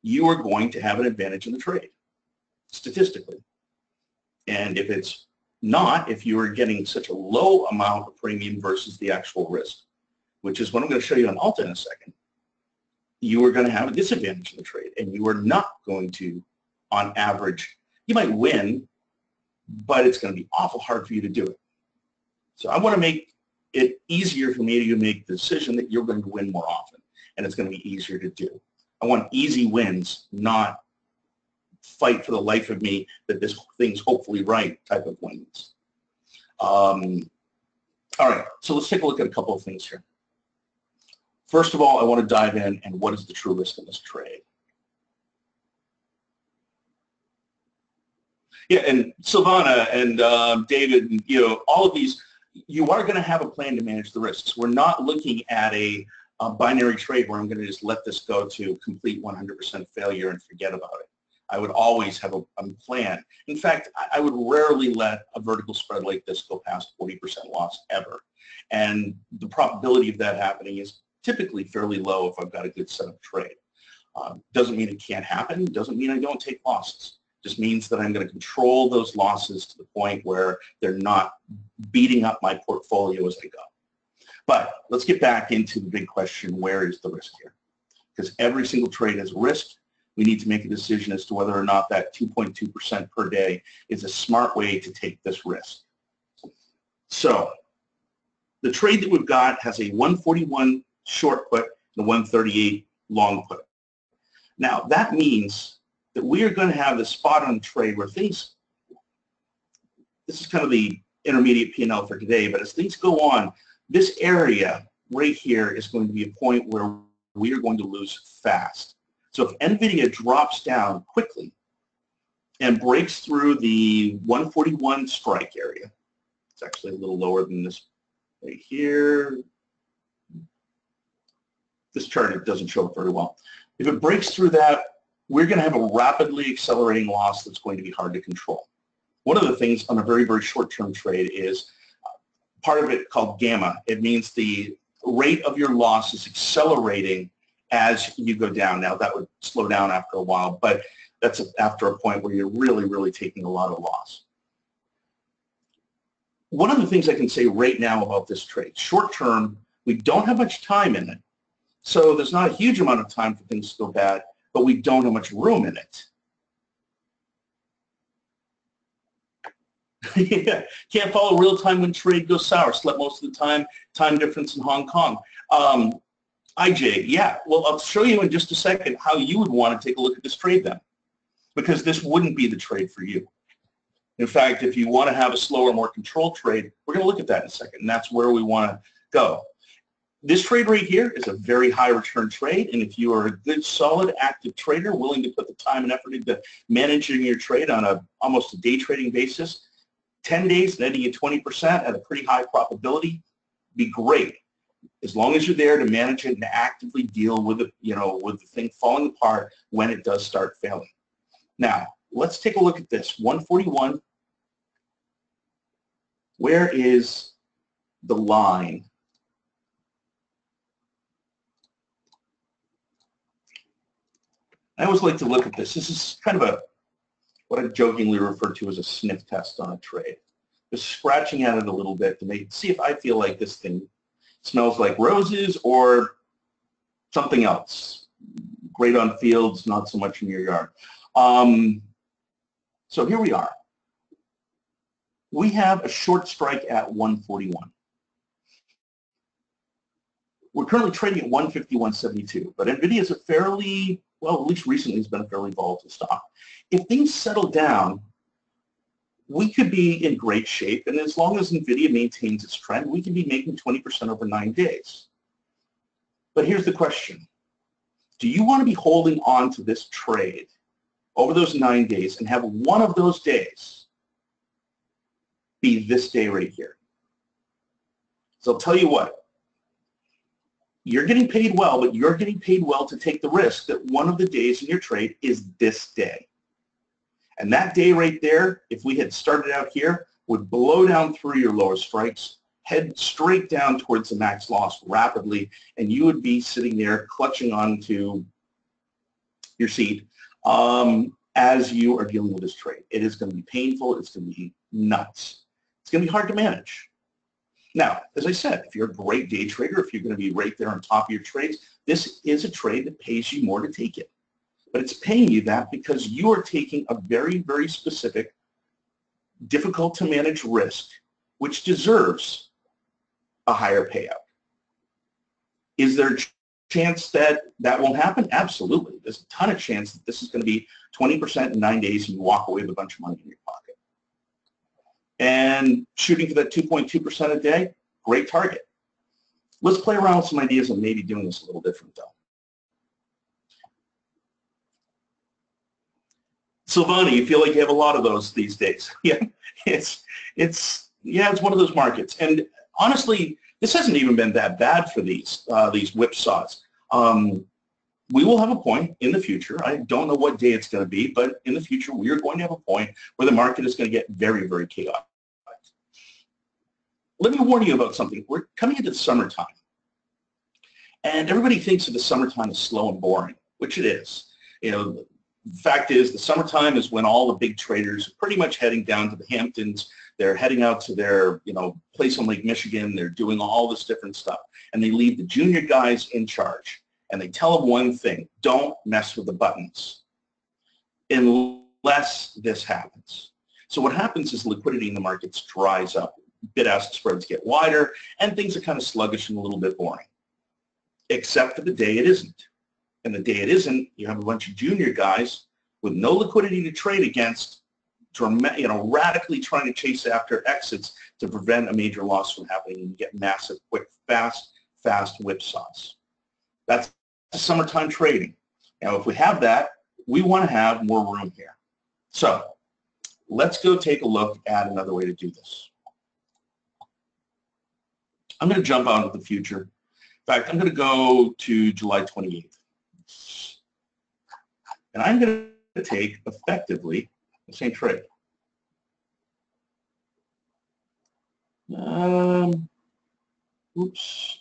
you are going to have an advantage in the trade, statistically. And if it's not, if you are getting such a low amount of premium versus the actual risk, which is what I'm going to show you on Alta in a second, you are going to have a disadvantage in the trade, and you are not going to, on average, you might win, but it's going to be awful hard for you to do it. So I want to make it easier for me to make the decision that you're going to win more often, and it's going to be easier to do. I want easy wins, not fight for the life of me that this thing's hopefully right type of wins. All right, so let's take a look at a couple of things here. First of all, I want to dive in and what is the true risk in this trade? Yeah, and Silvana and David, all of these, you are going to have a plan to manage the risks. We're not looking at a binary trade where I'm going to just let this go to complete 100% failure and forget about it. I would always have a plan. In fact, I would rarely let a vertical spread like this go past 40% loss ever. And the probability of that happening is typically fairly low if I've got a good setup trade. Doesn't mean it can't happen. Doesn't mean I don't take losses. Just means that I'm going to control those losses to the point where they're not beating up my portfolio as I go. But let's get back into the big question, where is the risk here? Because every single trade has a risk. We need to make a decision as to whether or not that 2.2% per day is a smart way to take this risk. So the trade that we've got has a 141 short put and a 138 long put. Now that means that we are going to have the spot on trade where things, this is kind of the intermediate P&L for today, but as things go on, this area right here is going to be a point where we are going to lose fast. So if NVIDIA drops down quickly and breaks through the 141 strike area, it's actually a little lower than this right here. This chart, it doesn't show it very well. If it breaks through that, we're going to have a rapidly accelerating loss that's going to be hard to control. One of the things on a very, very short-term trade is part of it called gamma. It means the rate of your loss is accelerating as you go down. Now that would slow down after a while, but that's after a point where you're really, really taking a lot of loss. One of the things I can say right now about this trade, short term, we don't have much time in it. So there's not a huge amount of time for things to go bad, but we don't have much room in it. Yeah. Can't follow real time when trade goes sour. Slept most of the time difference in Hong Kong. IJ, yeah, well, I'll show you in just a second how you would want to take a look at this trade then, because this wouldn't be the trade for you. In fact, if you want to have a slower, more controlled trade, we're going to look at that in a second, and that's where we want to go. This trade right here is a very high return trade, and if you are a good, solid, active trader willing to put the time and effort into managing your trade on almost a day trading basis, 10 days netting you 20% at a pretty high probability, be great. As long as you're there to manage it and actively deal with it, with the thing falling apart when it does start failing. Now, let's take a look at this. 141. Where is the line? I always like to look at this. This is kind of what I jokingly refer to as a sniff test on a trade. Just scratching at it a little bit to see if I feel like this thing smells like roses or something else. Great on fields, not so much in your yard. So here we are. We have a short strike at 141. We're currently trading at 151.72, but NVIDIA is a fairly, well, at least recently has been a fairly volatile stock. If things settle down, we could be in great shape, and as long as NVIDIA maintains its trend, we could be making 20% over 9 days. But here's the question. Do you want to be holding on to this trade over those 9 days and have one of those days be this day right here? So I'll tell you what. You're getting paid well, but you're getting paid well to take the risk that one of the days in your trade is this day. And that day right there, if we had started out here, would blow down through your lower strikes, head straight down towards the max loss rapidly, and you would be sitting there clutching onto your seat as you are dealing with this trade. It is going to be painful. It's going to be nuts. It's going to be hard to manage. Now, as I said, if you're a great day trader, if you're going to be right there on top of your trades, this is a trade that pays you more to take it. But it's paying you that because you are taking a very, very specific, difficult to manage risk, which deserves a higher payout. Is there a chance that that won't happen? Absolutely. There's a ton of chance that this is going to be 20% in 9 days and you walk away with a bunch of money in your pocket. And shooting for that 2.2% a day, great target. Let's play around with some ideas on maybe doing this a little different though. Silvani, you feel like you have a lot of those these days. Yeah, it's one of those markets. And honestly, This hasn't even been that bad for these whipsaws. We will have a point in the future. I don't know what day it's going to be, but in the future we are going to have a point where the market is going to get very, very chaotic. Let me warn you about something. We're coming into the summertime, and everybody thinks that the summertime is slow and boring, which it is. You know, the fact is the summertime is when all the big traders are pretty much heading down to the Hamptons. They're heading out to their, place on Lake Michigan. They're doing all this different stuff, and they leave the junior guys in charge. And they tell them one thing: don't mess with the buttons unless this happens. So what happens is liquidity in the markets dries up. Bid-ask spreads get wider, and things are kind of sluggish and a little bit boring, except for the day it isn't. And the day it isn't, you have a bunch of junior guys with no liquidity to trade against, radically trying to chase after exits to prevent a major loss from happening, and you get massive, quick, fast whipsaws. That's summertime trading. Now, if we have that, we want to have more room here. So let's go take a look at another way to do this. I'm going to jump out into the future. In fact, I'm going to go to July 28th. And I'm going to take effectively the same trade. Oops.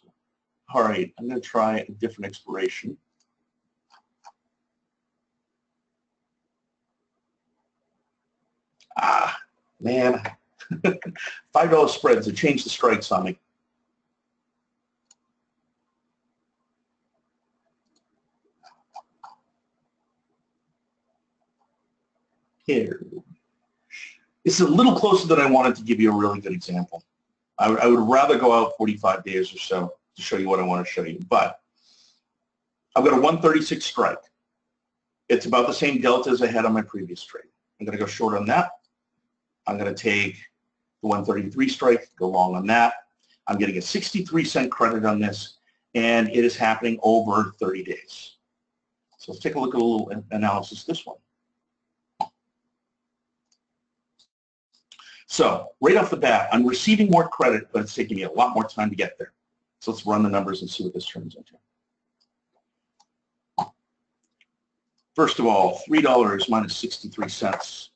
All right, I'm going to try a different expiration. Man. $5 spreads have changed the strikes on me. Here. It's a little closer than I wanted to give you a really good example. I would rather go out 45 days or so to show you what I want to show you. But I've got a 136 strike. It's about the same delta as I had on my previous trade. I'm going to go short on that. I'm going to take the 133 strike, go long on that. I'm getting a 63-cent credit on this, and it is happening over 30 days. So let's take a look at a little analysis of this one. So right off the bat, I'm receiving more credit, but it's taking me a lot more time to get there. So let's run the numbers and see what this turns into. First of all, $3 minus 63 cents.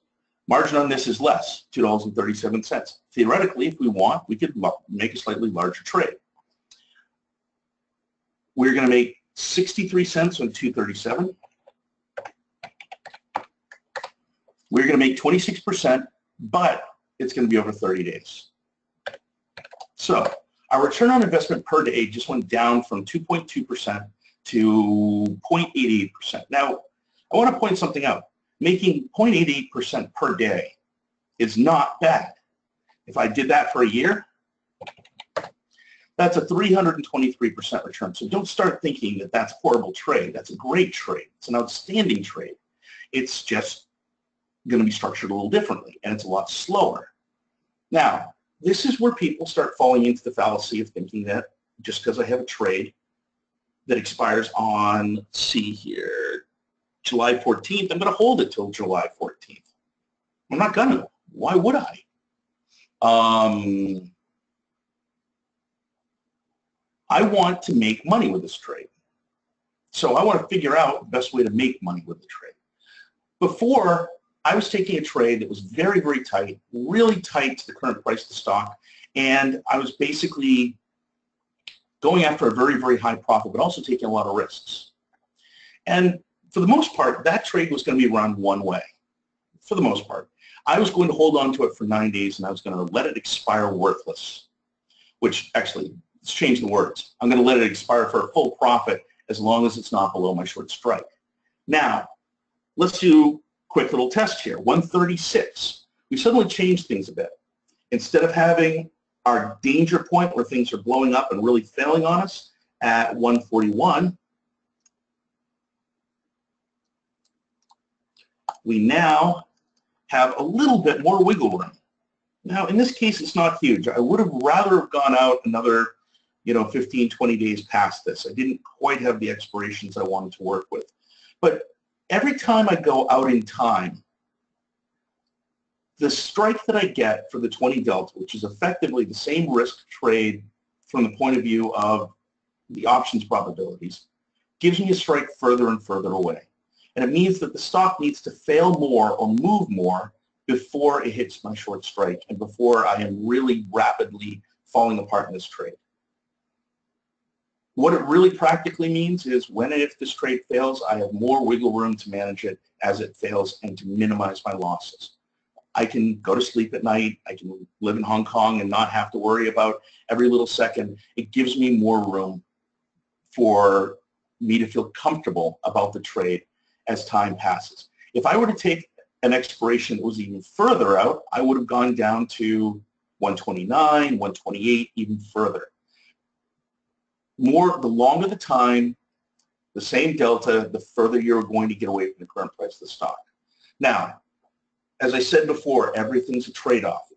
Margin on this is less, $2.37. Theoretically, if we want, we could make a slightly larger trade. We're going to make 63 cents on 237. We're going to make 26%, but it's going to be over 30 days. So our return on investment per day just went down from 2.2% to 0.88%. Now, I want to point something out. Making 0.88% per day is not bad. If I did that for a year, that's a 323% return. So don't start thinking that that's a horrible trade. That's a great trade. It's an outstanding trade. It's just going to be structured a little differently, and it's a lot slower. Now, this is where people start falling into the fallacy of thinking that just because I have a trade that expires on, let's see here, July 14th, I'm going to hold it till July 14th. I'm not going to. Why would I? I want to make money with this trade. So I want to figure out the best way to make money with the trade. Before, I was taking a trade that was very, very tight, really tight to the current price of the stock, and I was basically going after a very, very high profit, but also taking a lot of risks. And for the most part, that trade was going to be run one way, for the most part. I was going to hold on to it for 9 days, and I was going to let it expire worthless, which actually, let's change the words. I'm going to let it expire for a full profit as long as it's not below my short strike. Now, let's do a quick little test here. 136. We suddenly changed things a bit. Instead of having our danger point where things are blowing up and really failing on us at 141, we now have a little bit more wiggle room. Now, in this case, it's not huge. I would have rather have gone out another, 15, 20 days past this. I didn't quite have the expirations I wanted to work with. But every time I go out in time, the strike that I get for the 20 delta, which is effectively the same risk trade from the point of view of the options probabilities, gives me a strike further and further away. And it means that the stock needs to fail more or move more before it hits my short strike and before I am really rapidly falling apart in this trade. What it really practically means is when and if this trade fails, I have more wiggle room to manage it as it fails and to minimize my losses. I can go to sleep at night. I can live in Hong Kong and not have to worry about every little second. It gives me more room for me to feel comfortable about the trade as time passes. If I were to take an expiration that was even further out, I would have gone down to 129, 128, even further. The longer the time, the same delta, the further you're going to get away from the current price of the stock. Now, as I said before, everything's a trade-off.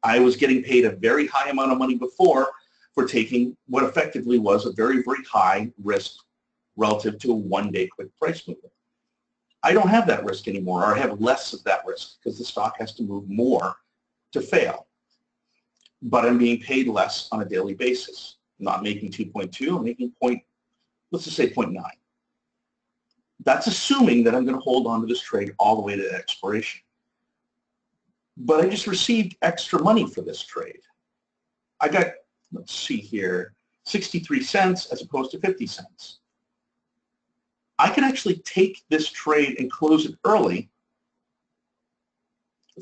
I was getting paid a very high amount of money before for taking what effectively was a very, very high risk relative to a one-day quick price movement. I don't have that risk anymore, or I have less of that risk because the stock has to move more to fail. But I'm being paid less on a daily basis. I'm not making 2.2, I'm making let's just say 0.9. That's assuming that I'm going to hold on to this trade all the way to expiration. But I just received extra money for this trade. I got, let's see here, 63 cents as opposed to 50 cents. I can actually take this trade and close it early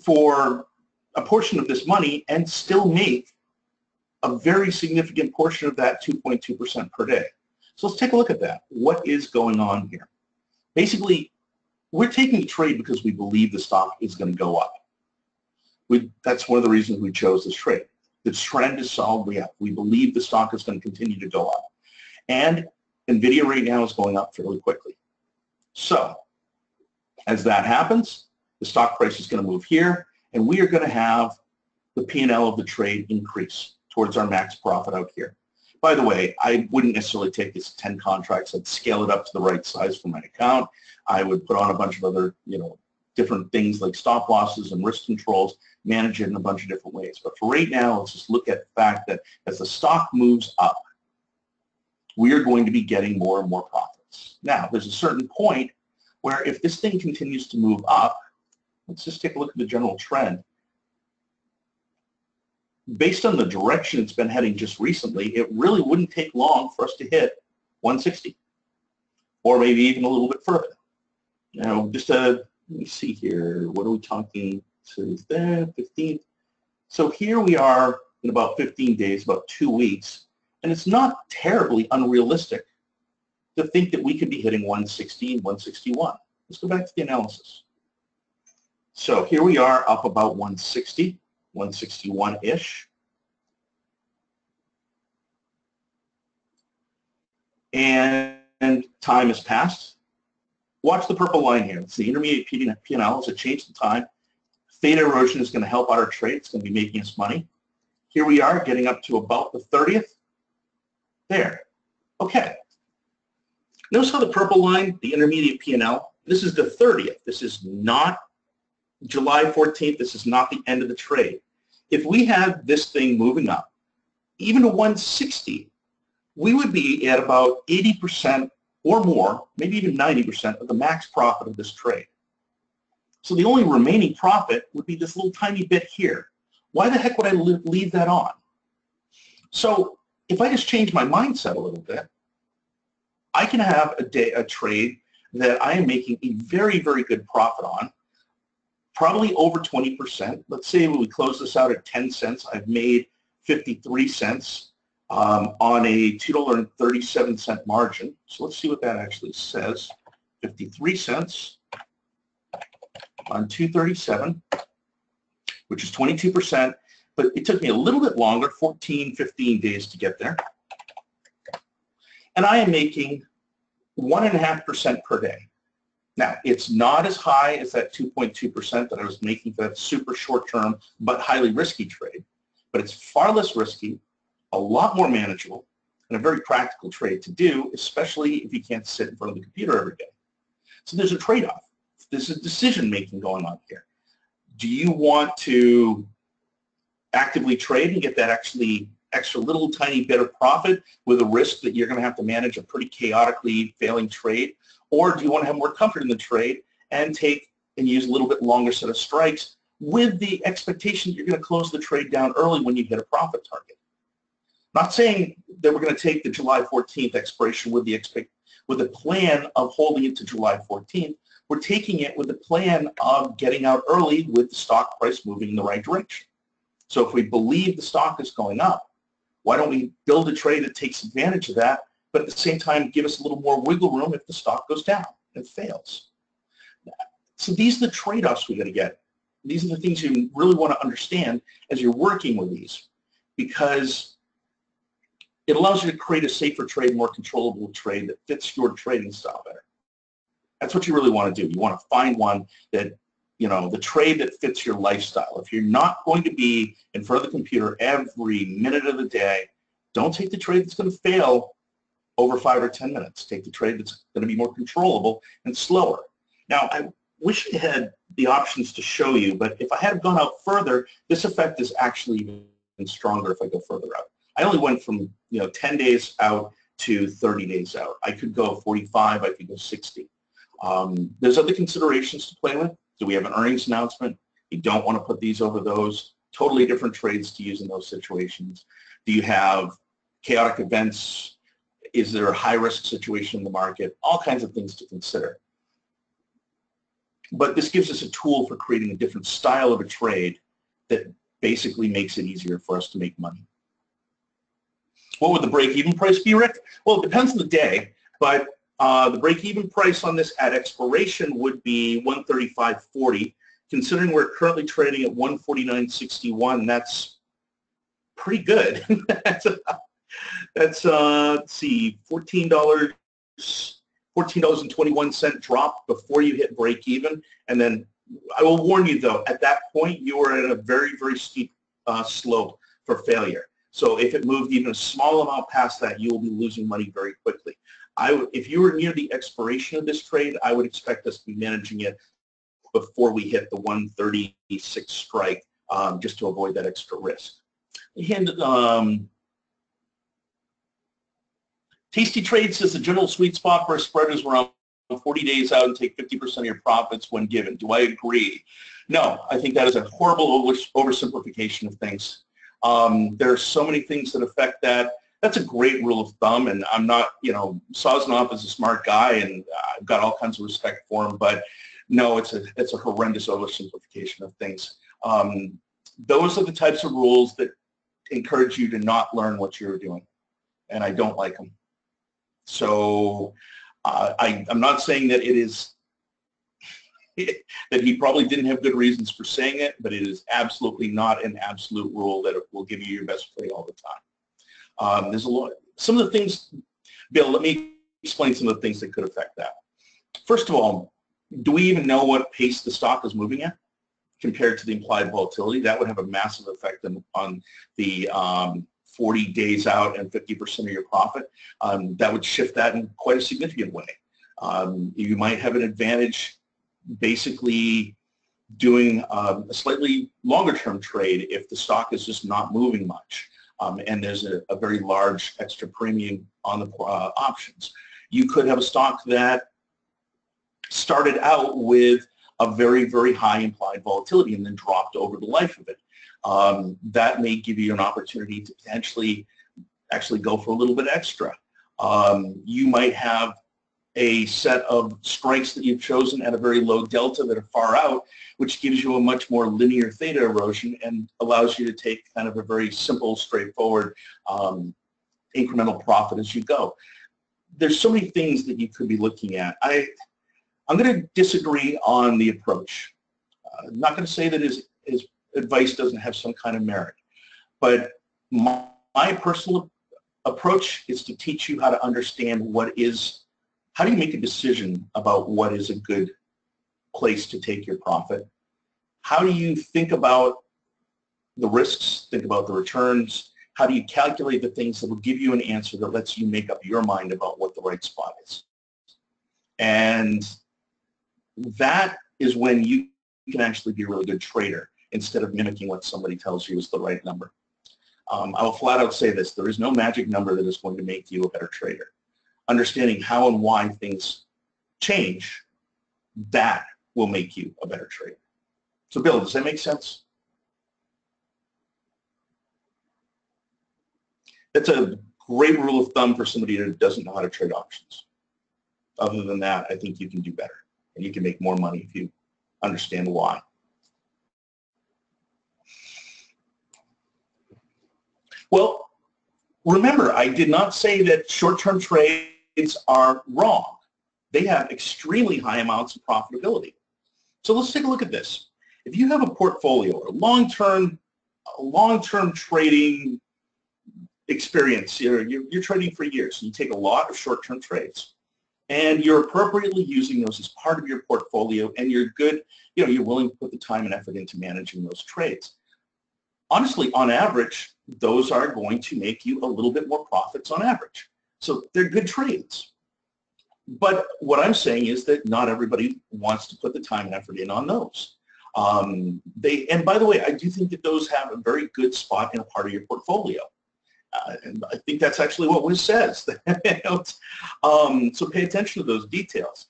for a portion of this money and still make a very significant portion of that 2.2% per day. So let's take a look at that. What is going on here? Basically, we're taking a trade because we believe the stock is going to go up. That's one of the reasons we chose this trade. The trend is solidly up. We believe the stock is going to continue to go up. And NVIDIA right now is going up fairly quickly. So as that happens, the stock price is going to move here, and we are going to have the P&L of the trade increase towards our max profit out here. By the way, I wouldn't necessarily take this 10 contracts. I'd scale it up to the right size for my account. I would put on a bunch of other, different things like stop losses and risk controls, manage it in a bunch of different ways. But for right now, let's just look at the fact that as the stock moves up, we are going to be getting more and more profits. Now, there's a certain point where if this thing continues to move up, let's just take a look at the general trend. Based on the direction it's been heading just recently, it really wouldn't take long for us to hit 160, or maybe even a little bit further. Let me see here. What are we talking? So it's there, 15. So here we are in about 15 days, about 2 weeks, and it's not terribly unrealistic to think that we could be hitting 160 and 161. Let's go back to the analysis. So here we are up about 160, 161-ish. And time has passed. Watch the purple line here. It's the intermediate P&L. As it changed the time, theta erosion is going to help out our trade. It's going to be making us money. Here we are getting up to about the 30th. There. Okay. Notice how the purple line, the intermediate P&L, this is the 30th. This is not July 14th. This is not the end of the trade. If we had this thing moving up, even to 160, we would be at about 80% or more, maybe even 90% of the max profit of this trade. So the only remaining profit would be this little tiny bit here. Why the heck would I leave that on? So if I just change my mindset a little bit, I can have a trade that I am making a very, very good profit on, probably over 20%. Let's say we close this out at 10 cents. I've made 53 cents on a $2.37 margin. So let's see what that actually says. 53 cents on 237, which is 22%, but it took me a little bit longer, 14, 15 days to get there. And I am making 1.5% per day. Now, it's not as high as that 2.2% that I was making for that super short-term but highly risky trade, but it's far less risky, a lot more manageable, and a very practical trade to do, especially if you can't sit in front of the computer every day. So there's a trade-off. There's a decision-making going on here. Do you want to actively trade and get that actually extra little tiny bit of profit with a risk that you're going to have to manage a pretty chaotically failing trade? Or do you want to have more comfort in the trade and take and use a little bit longer set of strikes with the expectation that you're going to close the trade down early when you hit a profit target? Not saying that we're going to take the July 14th expiration with the plan of holding it to July 14th. We're taking it with the plan of getting out early with the stock price moving in the right direction. So if we believe the stock is going up, why don't we build a trade that takes advantage of that, but at the same time give us a little more wiggle room if the stock goes down and fails? So these are the trade-offs we got to get. These are the things you really want to understand as you're working with these, because it allows you to create a safer trade, more controllable trade that fits your trading style better. That's what you really want to do. You want to find one that, you know, the trade that fits your lifestyle. If you're not going to be in front of the computer every minute of the day, don't take the trade that's going to fail over 5 or 10 minutes. Take the trade that's going to be more controllable and slower. Now, I wish I had the options to show you, but if I had gone out further, this effect is actually even stronger if I go further out. I only went from 10 days out to 30 days out. I could go 45, I could go 60. There's other considerations to play with. Do we have an earnings announcement? You don't want to put these over those. Totally different trades to use in those situations. Do you have chaotic events? Is there a high-risk situation in the market? All kinds of things to consider. But this gives us a tool for creating a different style of a trade that basically makes it easier for us to make money. What would the break-even price be, Rick? Well, it depends on the day, but the break-even price on this at expiration would be 135.40. Considering we're currently trading at 149.61, that's pretty good. that's let's see, $14.21 drop before you hit break-even. And then I will warn you, though, at that point, you are at a very, very steep slope for failure. So if it moved even a small amount past that, you will be losing money very quickly. If you were near the expiration of this trade, I would expect us to be managing it before we hit the 136 strike, just to avoid that extra risk. Tasty Trade says the general sweet spot for a spread is around 40 days out and take 50% of your profits when given. Do I agree? No, I think that is a horrible oversimplification of things. There are so many things that affect that. That's a great rule of thumb, and I'm not, Sosnoff is a smart guy, and I've got all kinds of respect for him, but no, it's a horrendous oversimplification of things. Those are the types of rules that encourage you to not learn what you're doing, and I don't like them. So I'm not saying that it is that he probably didn't have good reasons for saying it, but it is absolutely not an absolute rule that it will give you your best play all the time. There's some of the things, Bill, let me explain some of the things that could affect that. First of all, do we even know what pace the stock is moving at compared to the implied volatility? That would have a massive effect on the 40 days out and 50% of your profit. That would shift that in quite a significant way. You might have an advantage basically doing a slightly longer term trade if the stock is just not moving much, and there's a very large extra premium on the options. You could have a stock that started out with a very, very high implied volatility and then dropped over the life of it. That may give you an opportunity to potentially actually go for a little bit extra. You might have a set of strikes that you've chosen at a very low delta that are far out, which gives you a much more linear theta erosion and allows you to take kind of a very simple, straightforward incremental profit as you go. There's so many things that you could be looking at. I'm going to disagree on the approach. I'm not going to say that his advice doesn't have some kind of merit, but my personal approach is to teach you how to understand how do you make a decision about what is a good place to take your profit? How do you think about the risks, think about the returns? How do you calculate the things that will give you an answer that lets you make up your mind about what the right spot is? And that is when you can actually be a really good trader instead of mimicking what somebody tells you is the right number. I will flat out say this: there is no magic number that is going to make you a better trader. Understanding how and why things change, that will make you a better trader. So Bill, does that make sense? That's a great rule of thumb for somebody that doesn't know how to trade options. Other than that, I think you can do better, and you can make more money if you understand why. Well, remember, I did not say that short-term trades are wrong. They have extremely high amounts of profitability. So let's take a look at this. If you have a portfolio or long-term trading experience, you're trading for years, and you take a lot of short-term trades, and you're appropriately using those as part of your portfolio, and you're good, you're willing to put the time and effort into managing those trades. Honestly, on average, those are going to make you a little bit more profits on average. So they're good trades. But what I'm saying is that not everybody wants to put the time and effort in on those. And by the way, I do think that those have a very good spot in a part of your portfolio. And I think that's actually what Wiz says. So pay attention to those details.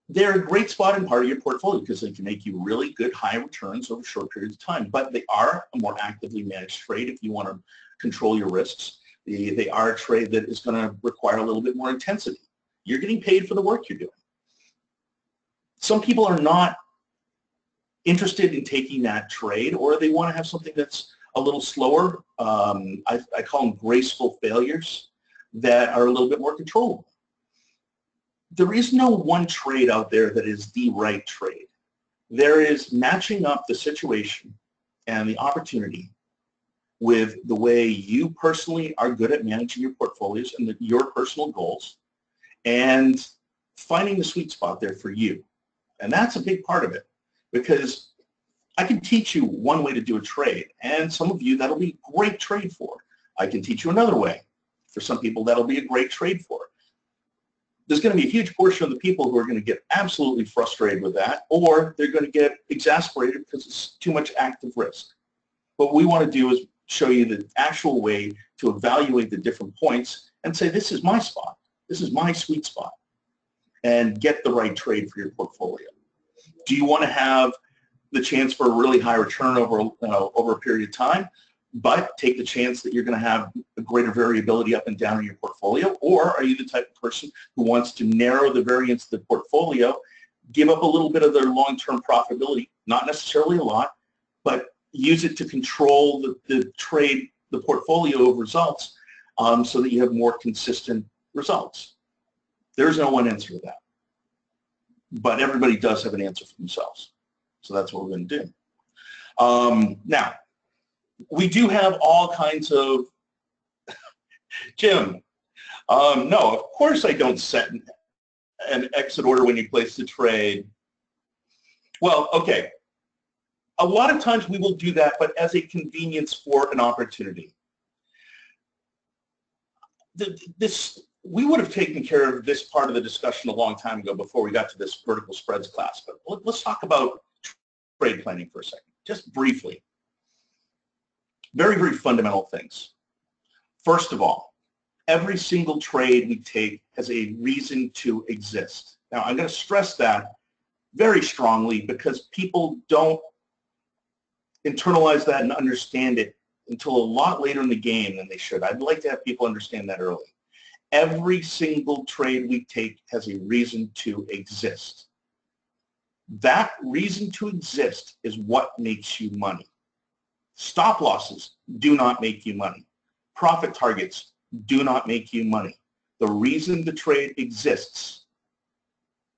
They're a great spot in part of your portfolio because they can make you really good high returns over short periods of time. But they are a more actively managed trade if you want to control your risks. They are a trade that is going to require a little bit more intensity. You're getting paid for the work you're doing. Some people are not interested in taking that trade, or they want to have something that's a little slower. I call them graceful failures that are a little bit more controllable. There is no one trade out there that is the right trade. There is matching up the situation and the opportunity with the way you personally are good at managing your portfolios and your personal goals, and finding the sweet spot there for you. And that's a big part of it, because I can teach you one way to do a trade, and some of you that'll be a great trade for. I can teach you another way. For some people, that'll be a great trade for. There's going to be a huge portion of the people who are going to get absolutely frustrated with that, or they're going to get exasperated because it's too much active risk. What we want to do is show you the actual way to evaluate the different points and say, this is my spot. This is my sweet spot, and get the right trade for your portfolio. Do you want to have the chance for a really high return over a period of time, but take the chance that you're going to have a greater variability up and down in your portfolio? Or are you the type of person who wants to narrow the variance of the portfolio, give up a little bit of their long-term profitability, not necessarily a lot, but use it to control the trade, the portfolio of results, so that you have more consistent results? There's no one answer to that, but everybody does have an answer for themselves. So that's what we're going to do. Now, we do have all kinds of, Jim, no, of course I don't set an exit order when you place the trade. Well, okay, a lot of times we will do that, but as a convenience for an opportunity. We would have taken care of this part of the discussion a long time ago before we got to this vertical spreads class, but let's talk about trade planning for a second, just briefly. Very, very fundamental things. First of all, every single trade we take has a reason to exist. Now, I'm going to stress that very strongly because people don't internalize that and understand it until a lot later in the game than they should. I'd like to have people understand that early. Every single trade we take has a reason to exist. That reason to exist is what makes you money. Stop losses do not make you money. Profit targets do not make you money. The reason the trade exists,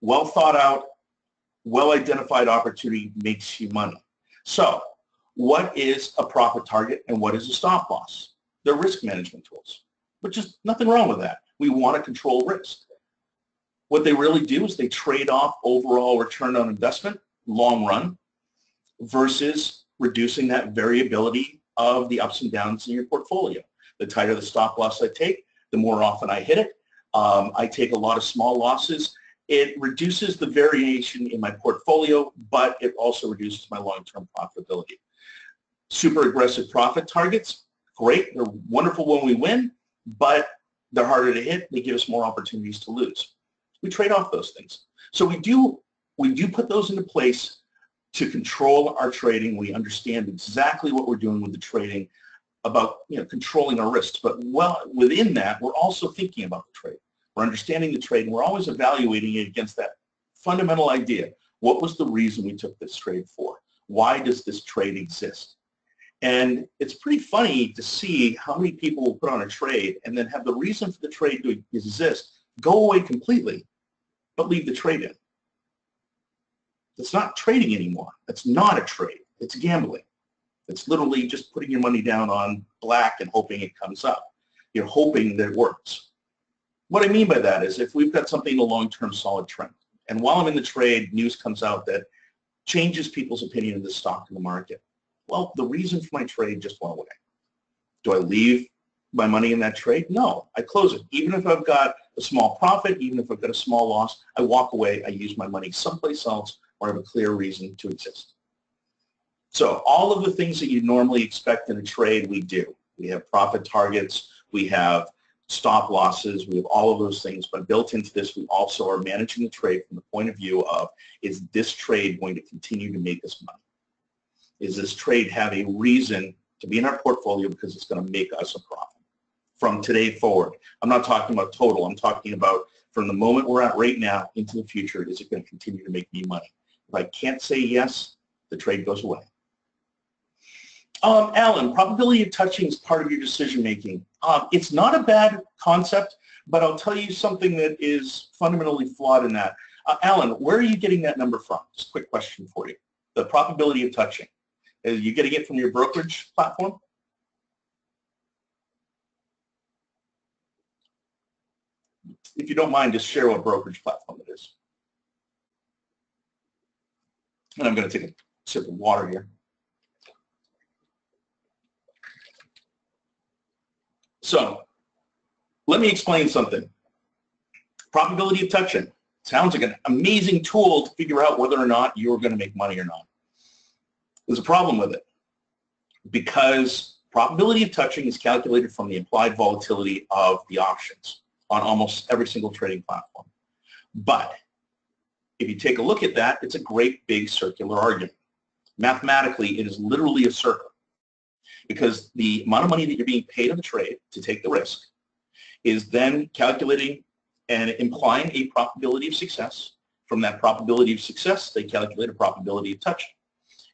well thought out, well identified opportunity makes you money. So what is a profit target and what is a stop loss? They're risk management tools, which is nothing wrong with that. We want to control risk. What they really do is they trade off overall return on investment, long run, versus reducing that variability of the ups and downs in your portfolio. The tighter the stop loss I take, the more often I hit it. I take a lot of small losses. It reduces the variation in my portfolio, but it also reduces my long-term profitability. Super aggressive profit targets, great. They're wonderful when we win, but they're harder to hit. They give us more opportunities to lose. We trade off those things. So we do put those into place to control our trading. We understand exactly what we're doing with the trading about controlling our risks. But within that, we're also thinking about the trade. We're understanding the trade, and we're always evaluating it against that fundamental idea. What was the reason we took this trade for? Why does this trade exist? And it's pretty funny to see how many people will put on a trade and then have the reason for the trade to exist go away completely, but leave the trade in. It's not trading anymore. It's not a trade. It's gambling. It's literally just putting your money down on black and hoping it comes up. You're hoping that it works. What I mean by that is if we've got something in a long-term solid trend, and while I'm in the trade, news comes out that changes people's opinion of the stock in the market. Well, the reason for my trade just went away. Do I leave my money in that trade? No, I close it. Even if I've got a small profit, even if I've got a small loss, I walk away, I use my money someplace else where I have a clear reason to exist. So all of the things that you normally expect in a trade, we do. We have profit targets, we have stop losses, we have all of those things, but built into this, we also are managing the trade from the point of view of, is this trade going to continue to make us money? Is this trade have a reason to be in our portfolio because it's going to make us a profit from today forward? I'm not talking about total. I'm talking about from the moment we're at right now into the future, is it going to continue to make me money? If I can't say yes, the trade goes away. Alan, probability of touching is part of your decision making. It's not a bad concept, but I'll tell you something that is fundamentally flawed in that. Alan, where are you getting that number from? Just a quick question for you. The probability of touching. Are you getting it from your brokerage platform? If you don't mind, just share what brokerage platform it is. And I'm going to take a sip of water here. So let me explain something. Probability of touching sounds like an amazing tool to figure out whether or not you're going to make money or not. There's a problem with it because probability of touching is calculated from the implied volatility of the options on almost every single trading platform. But if you take a look at that, it's a great big circular argument. Mathematically, it is literally a circle because the amount of money that you're being paid on the trade to take the risk is then calculating and implying a probability of success. From that probability of success, they calculate a probability of touching.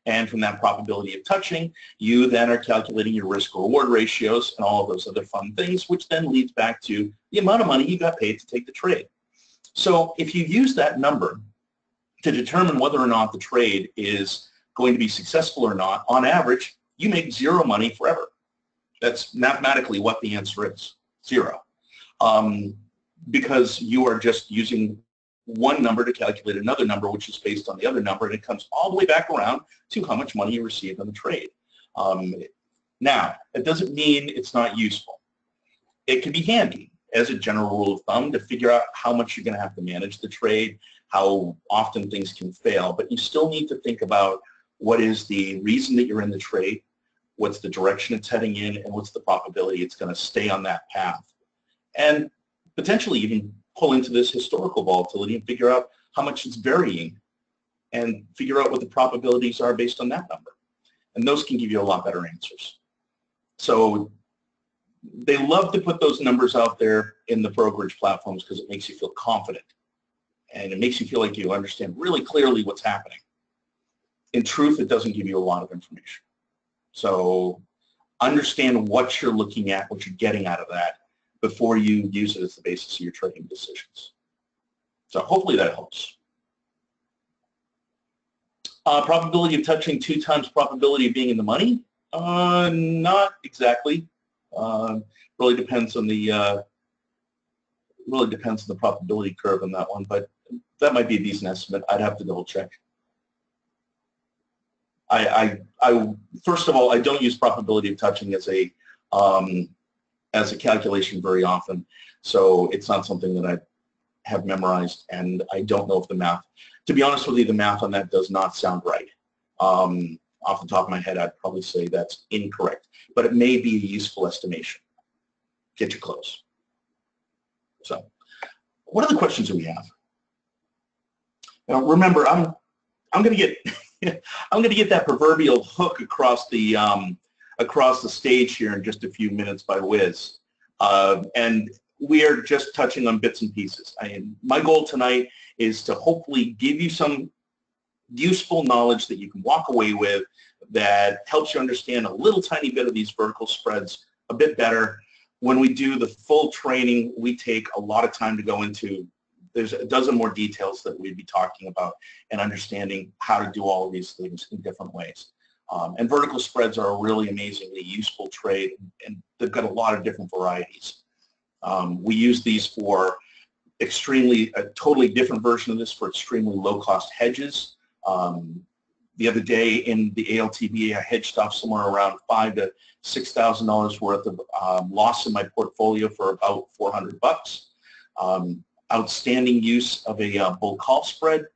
And from that probability of touching, you then are calculating your risk-reward ratios and all of those other fun things, which then leads back to the amount of money you got paid to take the trade. So if you use that number to determine whether or not the trade is going to be successful or not, on average, you make zero money forever. That's mathematically what the answer is, zero. Because you are just using one number to calculate another number, which is based on the other number, and it comes all the way back around to how much money you received on the trade. Now, it doesn't mean it's not useful. It can be handy as a general rule of thumb to figure out how much you're going to have to manage the trade, how often things can fail, but you still need to think about what is the reason that you're in the trade, what's the direction it's heading in, and what's the probability it's going to stay on that path. And potentially even pull into this historical volatility and figure out how much it's varying and figure out what the probabilities are based on that number. And those can give you a lot better answers. So they love to put those numbers out there in the brokerage platforms because it makes you feel confident and it makes you feel like you understand really clearly what's happening. In truth, it doesn't give you a lot of information. So understand what you're looking at, what you're getting out of that, before you use it as the basis of your trading decisions. So hopefully that helps. Probability of touching 2 times probability of being in the money? Not exactly. Really depends on the probability curve on that one, but that might be a decent estimate. I'd have to double check. First of all, I don't use probability of touching as a calculation very often, so it's not something that I have memorized, and I don't know if the math, to be honest with you, the math on that does not sound right. Off the top of my head, I'd probably say that's incorrect, but it may be a useful estimation. Get you close. So, what other questions do we have? Now, remember, I'm going to get I'm going to get that proverbial hook across the stage here in just a few minutes by Wiz, and we are just touching on bits and pieces. My goal tonight is to hopefully give you some useful knowledge that you can walk away with that helps you understand a little tiny bit of these vertical spreads a bit better. When we do the full training, we take a lot of time to go into, there's a dozen more details that we'd be talking about and understanding how to do all of these things in different ways. And vertical spreads are a really amazingly useful trade, and they've got a lot of different varieties. We use these for a totally different version of this for extremely low-cost hedges. The other day in the ALTBA, I hedged off somewhere around $5,000 to $6,000 worth of loss in my portfolio for about $400. Outstanding use of a bull call spread.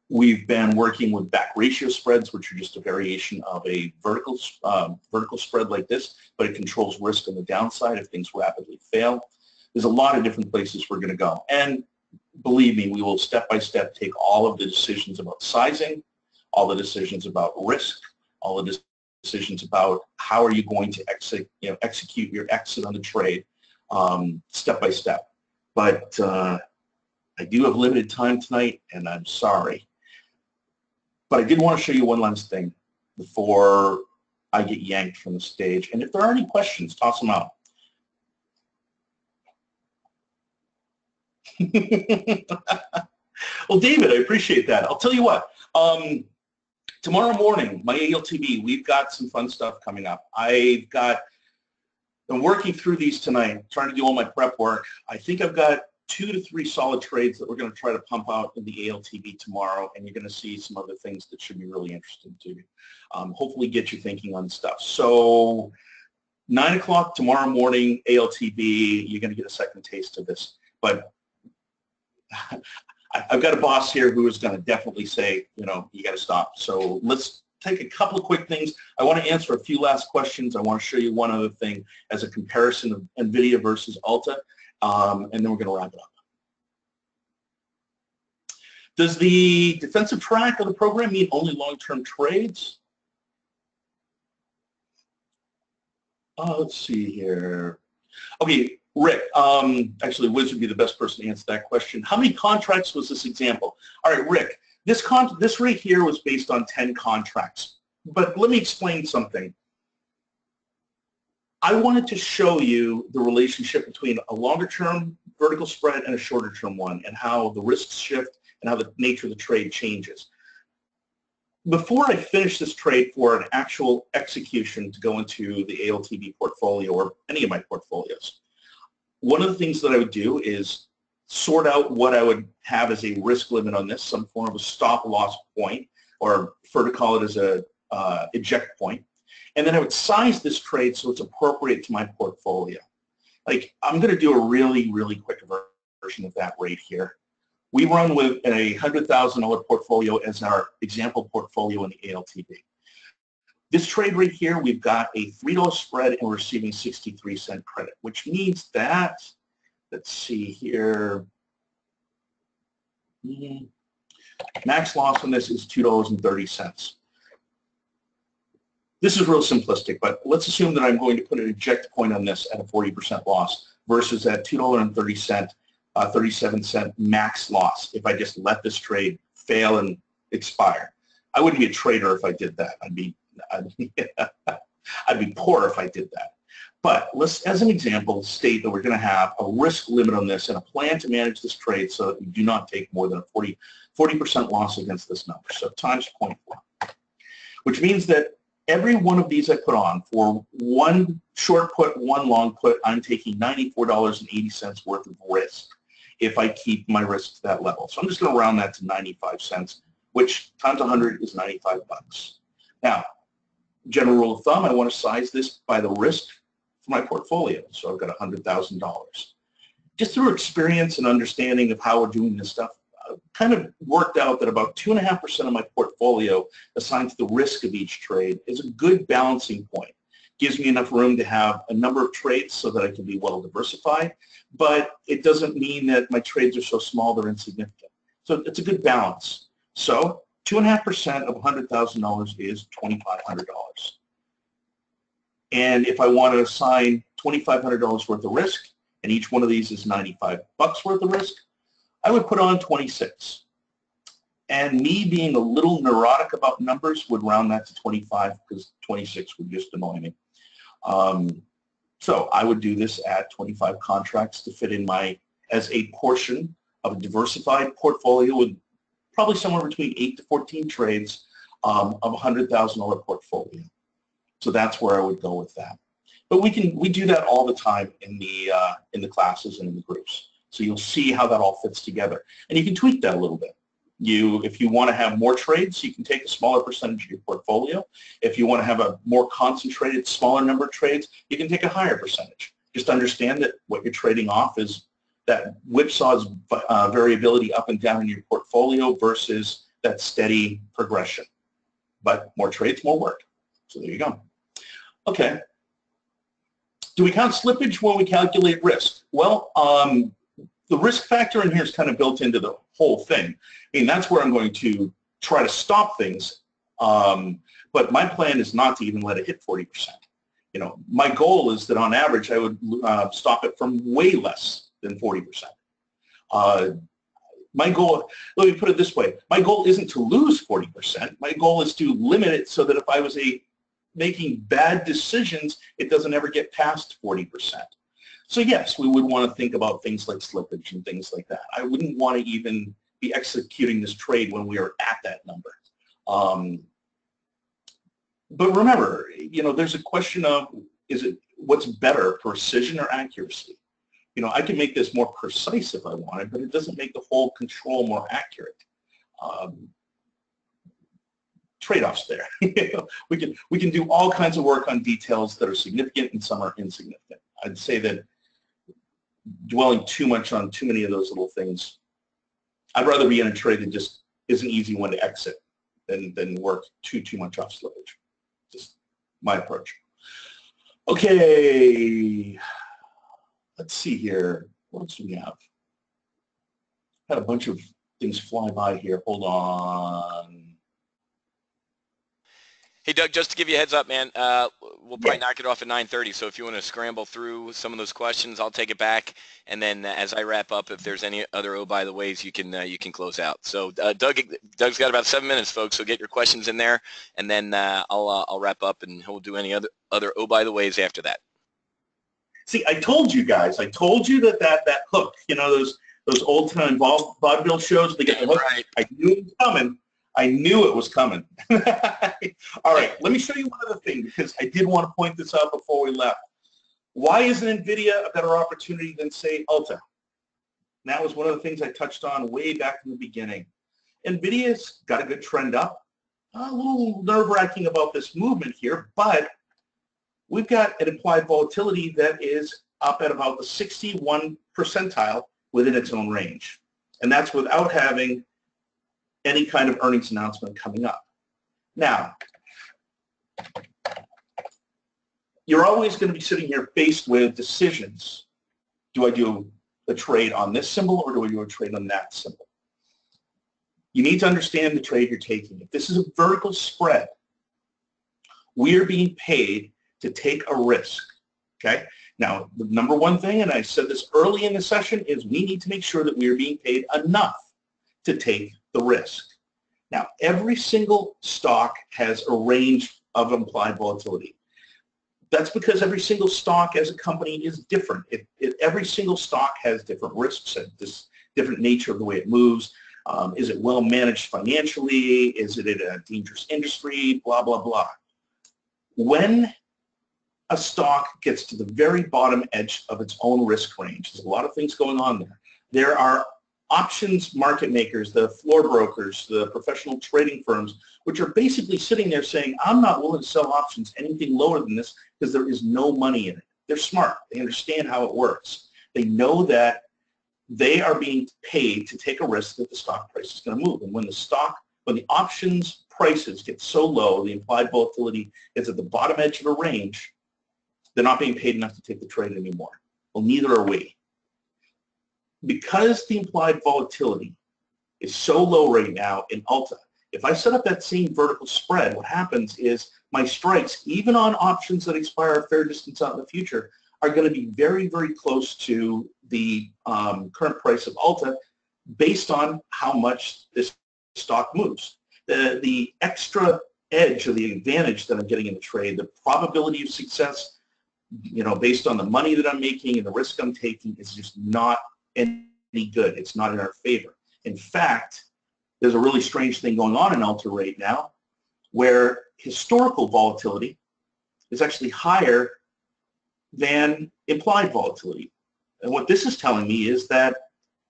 We've been working with back ratio spreads, which are just a variation of a vertical spread like this, but it controls risk on the downside if things rapidly fail. There's a lot of different places we're going to go. And believe me, we will step by step take all of the decisions about sizing, all the decisions about risk, all the decisions about how are you going to execute your exit on the trade step by step. But I do have limited time tonight, and I'm sorry. But I did want to show you one last thing before I get yanked from the stage. And if there are any questions, toss them out. Well, David, I appreciate that. I'll tell you what. Tomorrow morning, my ALTB, we've got some fun stuff coming up. I'm working through these tonight, trying to do all my prep work. I think I've got 2 to 3 solid trades that we're going to try to pump out in the ALTB tomorrow, and you're going to see some other things that should be really interesting to you. Hopefully get you thinking on stuff. So 9 o'clock tomorrow morning, ALTB, you're going to get a second taste of this. But I've got a boss here who is going to definitely say, you got to stop. So let's take a couple of quick things. I want to answer a few last questions. I want to show you one other thing as a comparison of NVIDIA versus Alta, and then we're going to wrap it up. Does the defensive track of the program mean only long-term trades? Let's see here. Okay, Rick, actually Wiz would be the best person to answer that question. How many contracts was this example? All right, Rick, this right here was based on 10 contracts. But let me explain something. I wanted to show you the relationship between a longer-term vertical spread and a shorter-term one, and how the risks shift and how the nature of the trade changes. Before I finish this trade for an actual execution to go into the ALTB portfolio or any of my portfolios, one of the things that I would do is sort out what I would have as a risk limit on this, some form of a stop loss point, or prefer to call it as a eject point. And then I would size this trade so it's appropriate to my portfolio. Like, I'm going to do a really, really quick version of that right here. We run with a $100,000 portfolio as our example portfolio in the ALTB. This trade right here, we've got a $3 spread and we're receiving 63-cent credit, which means that, let's see here, max loss on this is $2.30. This is real simplistic, but let's assume that I'm going to put an eject point on this at a 40% loss versus at $2.30, 37-cent max loss if I just let this trade fail and expire. I wouldn't be a trader if I did that. I'd be poor if I did that. But let's, as an example, state that we're going to have a risk limit on this and a plan to manage this trade so that we do not take more than a 40% loss against this number. So times 0.4, which means that every one of these I put on, for one short put, one long put, I'm taking $94.80 worth of risk if I keep my risk to that level. So I'm just going to round that to 95 cents, which times 100 is 95 bucks. Now, general rule of thumb, I want to size this by the risk for my portfolio. So I've got $100,000. Just through experience and understanding of how we're doing this stuff, kind of worked out that about 2.5% of my portfolio assigned to the risk of each trade is a good balancing point. Gives me enough room to have a number of trades so that I can be well diversified, but it doesn't mean that my trades are so small they're insignificant. So it's a good balance. So 2.5% of $100,000 is $2,500. And if I want to assign $2,500 worth of risk, and each one of these is $95 worth of risk, I would put on 26. And me being a little neurotic about numbers would round that to 25 because 26 would just annoy me. So I would do this at 25 contracts to fit in as a portion of a diversified portfolio with probably somewhere between 8 to 14 trades of a $100,000 portfolio. So that's where I would go with that. But we do that all the time in the classes and in the groups. So you'll see how that all fits together. And you can tweak that a little bit. If you want to have more trades, you can take a smaller percentage of your portfolio. If you want to have a more concentrated, smaller number of trades, you can take a higher percentage. Just understand that what you're trading off is that whipsaw's variability up and down in your portfolio versus that steady progression. But more trades, more work. So there you go. Okay. Do we count slippage when we calculate risk? Well, the risk factor in here is kind of built into the whole thing. I mean, that's where I'm going to try to stop things, but my plan is not to even let it hit 40%. You know, my goal is that on average I would stop it from way less than 40%. My goal, let me put it this way, my goal isn't to lose 40%. My goal is to limit it so that if I was making bad decisions, it doesn't ever get past 40%. So yes, we would want to think about things like slippage and things like that. I wouldn't want to even be executing this trade when we are at that number. But remember, you know, there's a question of, what's better, precision or accuracy? You know, I can make this more precise if I wanted, but it doesn't make the whole control more accurate. Trade-offs there. we can do all kinds of work on details that are significant and some are insignificant. I'd say that dwelling too much on too many of those little things, I'd rather be in a trade that just is an easy one to exit than work too much off slippage. Just my approach. Okay, let's see here. What else do we have? Had a bunch of things fly by here. Hold on. Hey, Doug, just to give you a heads up, man, we'll probably knock it off at 9:30. So if you want to scramble through some of those questions, I'll take it back. And then as I wrap up, if there's any other oh by the ways, you can close out. So Doug's got about 7 minutes, folks. So get your questions in there, and then I'll wrap up, and he'll do any other oh by the ways after that. See, I told you guys. I told you that hook. You know those old time vaudeville shows. They get the hook. Right. I knew it was coming. I knew it was coming. All right, let me show you one other thing because I did want to point this out before we left. Why isn't NVIDIA a better opportunity than, say, Ulta? And that was one of the things I touched on way back in the beginning. NVIDIA's got a good trend up. A little nerve-wracking about this movement here, but we've got an implied volatility that is up at about the 61 percentile within its own range. And that's without having any kind of earnings announcement coming up. Now, you're always going to be sitting here faced with decisions. Do I do a trade on this symbol or do I do a trade on that symbol? You need to understand the trade you're taking. If this is a vertical spread, we are being paid to take a risk, okay? Now, the number one thing, and I said this early in the session, is we need to make sure that we are being paid enough to take the risk. Now, every single stock has a range of implied volatility. That's because every single stock as a company is different. Every single stock has different risks and this different nature of the way it moves. Is it well managed financially? Is it in a dangerous industry? Blah, blah, blah. When a stock gets to the very bottom edge of its own risk range, there's a lot of things going on there. There are options market makers, the floor brokers, the professional trading firms, which are basically sitting there saying, I'm not willing to sell options anything lower than this because there is no money in it. They're smart. They understand how it works. They know that they are being paid to take a risk that the stock price is going to move. And when the options prices get so low, the implied volatility is at the bottom edge of a range, they're not being paid enough to take the trade anymore. Well, neither are we. Because the implied volatility is so low right now in Alta, if I set up that same vertical spread, what happens is my strikes, even on options that expire a fair distance out in the future, are going to be very, very close to the current price of Alta based on how much this stock moves. The extra edge or the advantage that I'm getting in the trade, the probability of success, based on the money that I'm making and the risk I'm taking, is just not any good. It's not in our favor. In fact, there's a really strange thing going on in Alta right now where historical volatility is actually higher than implied volatility. And what this is telling me is that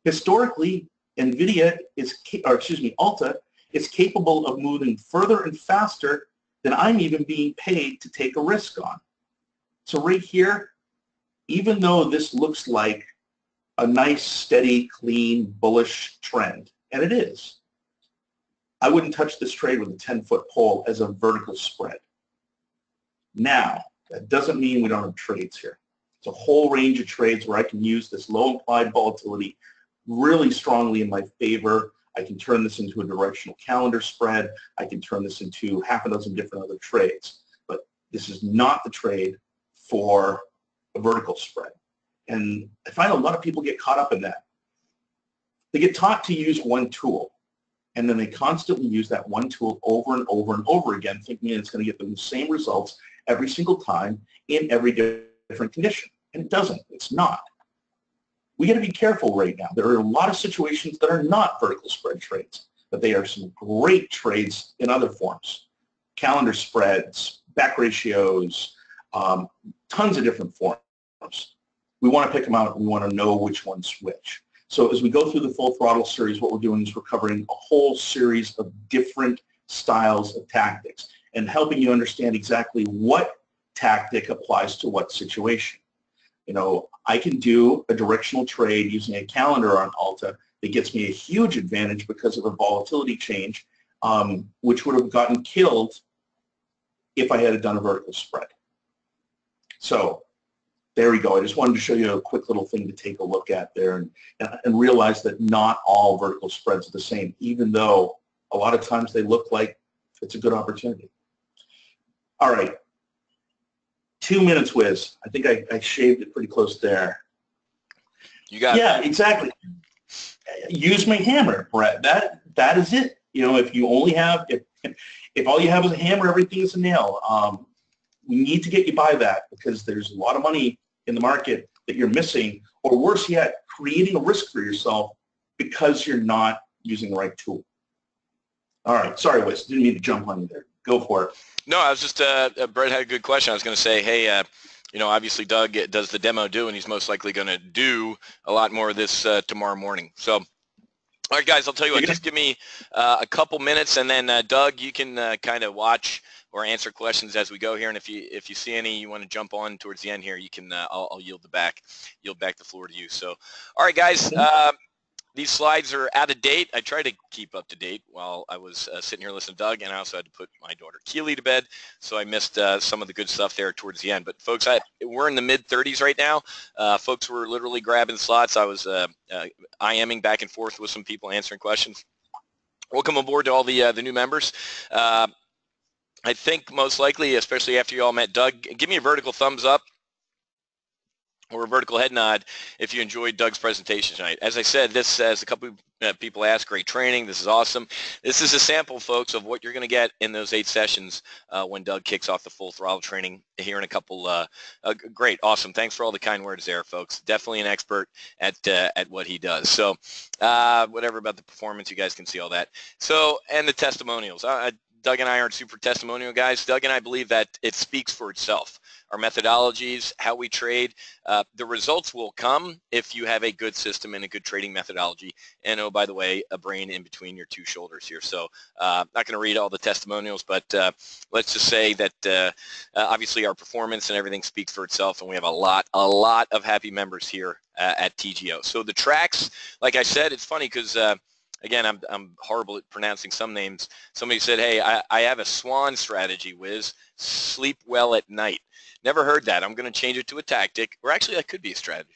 historically, NVIDIA Alta is capable of moving further and faster than I'm even being paid to take a risk on. So right here, even though this looks like a nice, steady, clean, bullish trend, and it is, I wouldn't touch this trade with a 10-foot pole as a vertical spread. Now, that doesn't mean we don't have trades here. It's a whole range of trades where I can use this low implied volatility really strongly in my favor. I can turn this into a directional calendar spread. I can turn this into half a dozen different other trades. But this is not the trade for a vertical spread. And I find a lot of people get caught up in that. They get taught to use one tool, and then they constantly use that one tool over and over and over again, thinking it's going to get them the same results every single time in every different condition. And it doesn't. It's not. We got to be careful right now. There are a lot of situations that are not vertical spread trades, but they are some great trades in other forms. Calendar spreads, back ratios, tons of different forms. We want to pick them out and we want to know which one's which. So as we go through the full throttle series, what we're doing is we're covering a whole series of different styles of tactics and helping you understand exactly what tactic applies to what situation. I can do a directional trade using a calendar on Alta that gets me a huge advantage because of a volatility change, which would have gotten killed if I had done a vertical spread. So there we go. I just wanted to show you a quick little thing to take a look at there and realize that not all vertical spreads are the same, even though a lot of times they look like it's a good opportunity. All right. 2 minutes, Wiz. I think I shaved it pretty close there. You got it. Yeah, exactly. Use my hammer, Brett. That is it. If you only have, if all you have is a hammer, everything is a nail. We need to get you by that because there's a lot of money in the market that you're missing, or worse yet, creating a risk for yourself because you're not using the right tool. All right. Sorry, Wiz. Didn't mean to jump on you there. Go for it. No, I was just, Brett had a good question. I was going to say, hey, obviously Doug does the demo and he's most likely going to do a lot more of this tomorrow morning. So, all right, guys, I'll tell you what, just give me a couple minutes, and then, Doug, you can kind of watch or answer questions as we go here. And if you see any you want to jump on towards the end here, you can, I'll yield back the floor to you. So, all right, guys. These slides are out of date. I tried to keep up to date while I was sitting here listening to Doug, and I also had to put my daughter Keely to bed, so I missed some of the good stuff there towards the end. But folks, we're in the mid-30s right now. Folks were literally grabbing slots. I was IMing back and forth with some people answering questions. Welcome aboard to all the new members. I think most likely, especially after you all met Doug, give me a vertical thumbs up or a vertical head nod if you enjoyed Doug's presentation tonight. As I said, this, as a couple of people asked, great training. This is awesome. This is a sample, folks, of what you're going to get in those 8 sessions when Doug kicks off the full throttle training here in a couple. Great, awesome. Thanks for all the kind words there, folks. Definitely an expert at what he does. So whatever about the performance, you guys can see all that. So, and the testimonials. Doug and I aren't super testimonial guys. Doug and I believe that it speaks for itself. Our methodologies, how we trade, the results will come if you have a good system and a good trading methodology. And oh, by the way, a brain in between your 2 shoulders here. So not going to read all the testimonials, but let's just say that obviously our performance and everything speaks for itself, and we have a lot of happy members here at TGO. So the tracks, like I said, it's funny because again, I'm horrible at pronouncing some names. Somebody said, hey, I have a SWAN strategy, Wiz. Sleep well at night. Never heard that. I'm going to change it to a tactic, or actually that could be a strategy.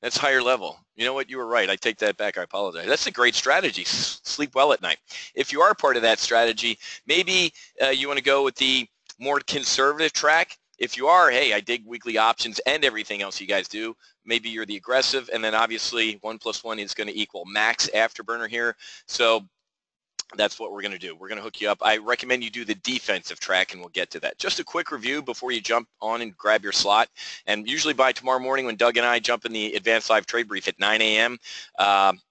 That's higher level. You know what? You were right. I take that back. I apologize. That's a great strategy. Sleep well at night. If you are part of that strategy, maybe you want to go with the more conservative track. If you are, hey, I dig weekly options and everything else you guys do, maybe you're the aggressive, and then obviously 1 + 1 is going to equal max afterburner here. So that's what we're going to do. We're going to hook you up. I recommend you do the defensive track, and we'll get to that. Just a quick review before you jump on and grab your slot. And usually by tomorrow morning when Doug and I jump in the advanced live trade brief at 9 a.m.,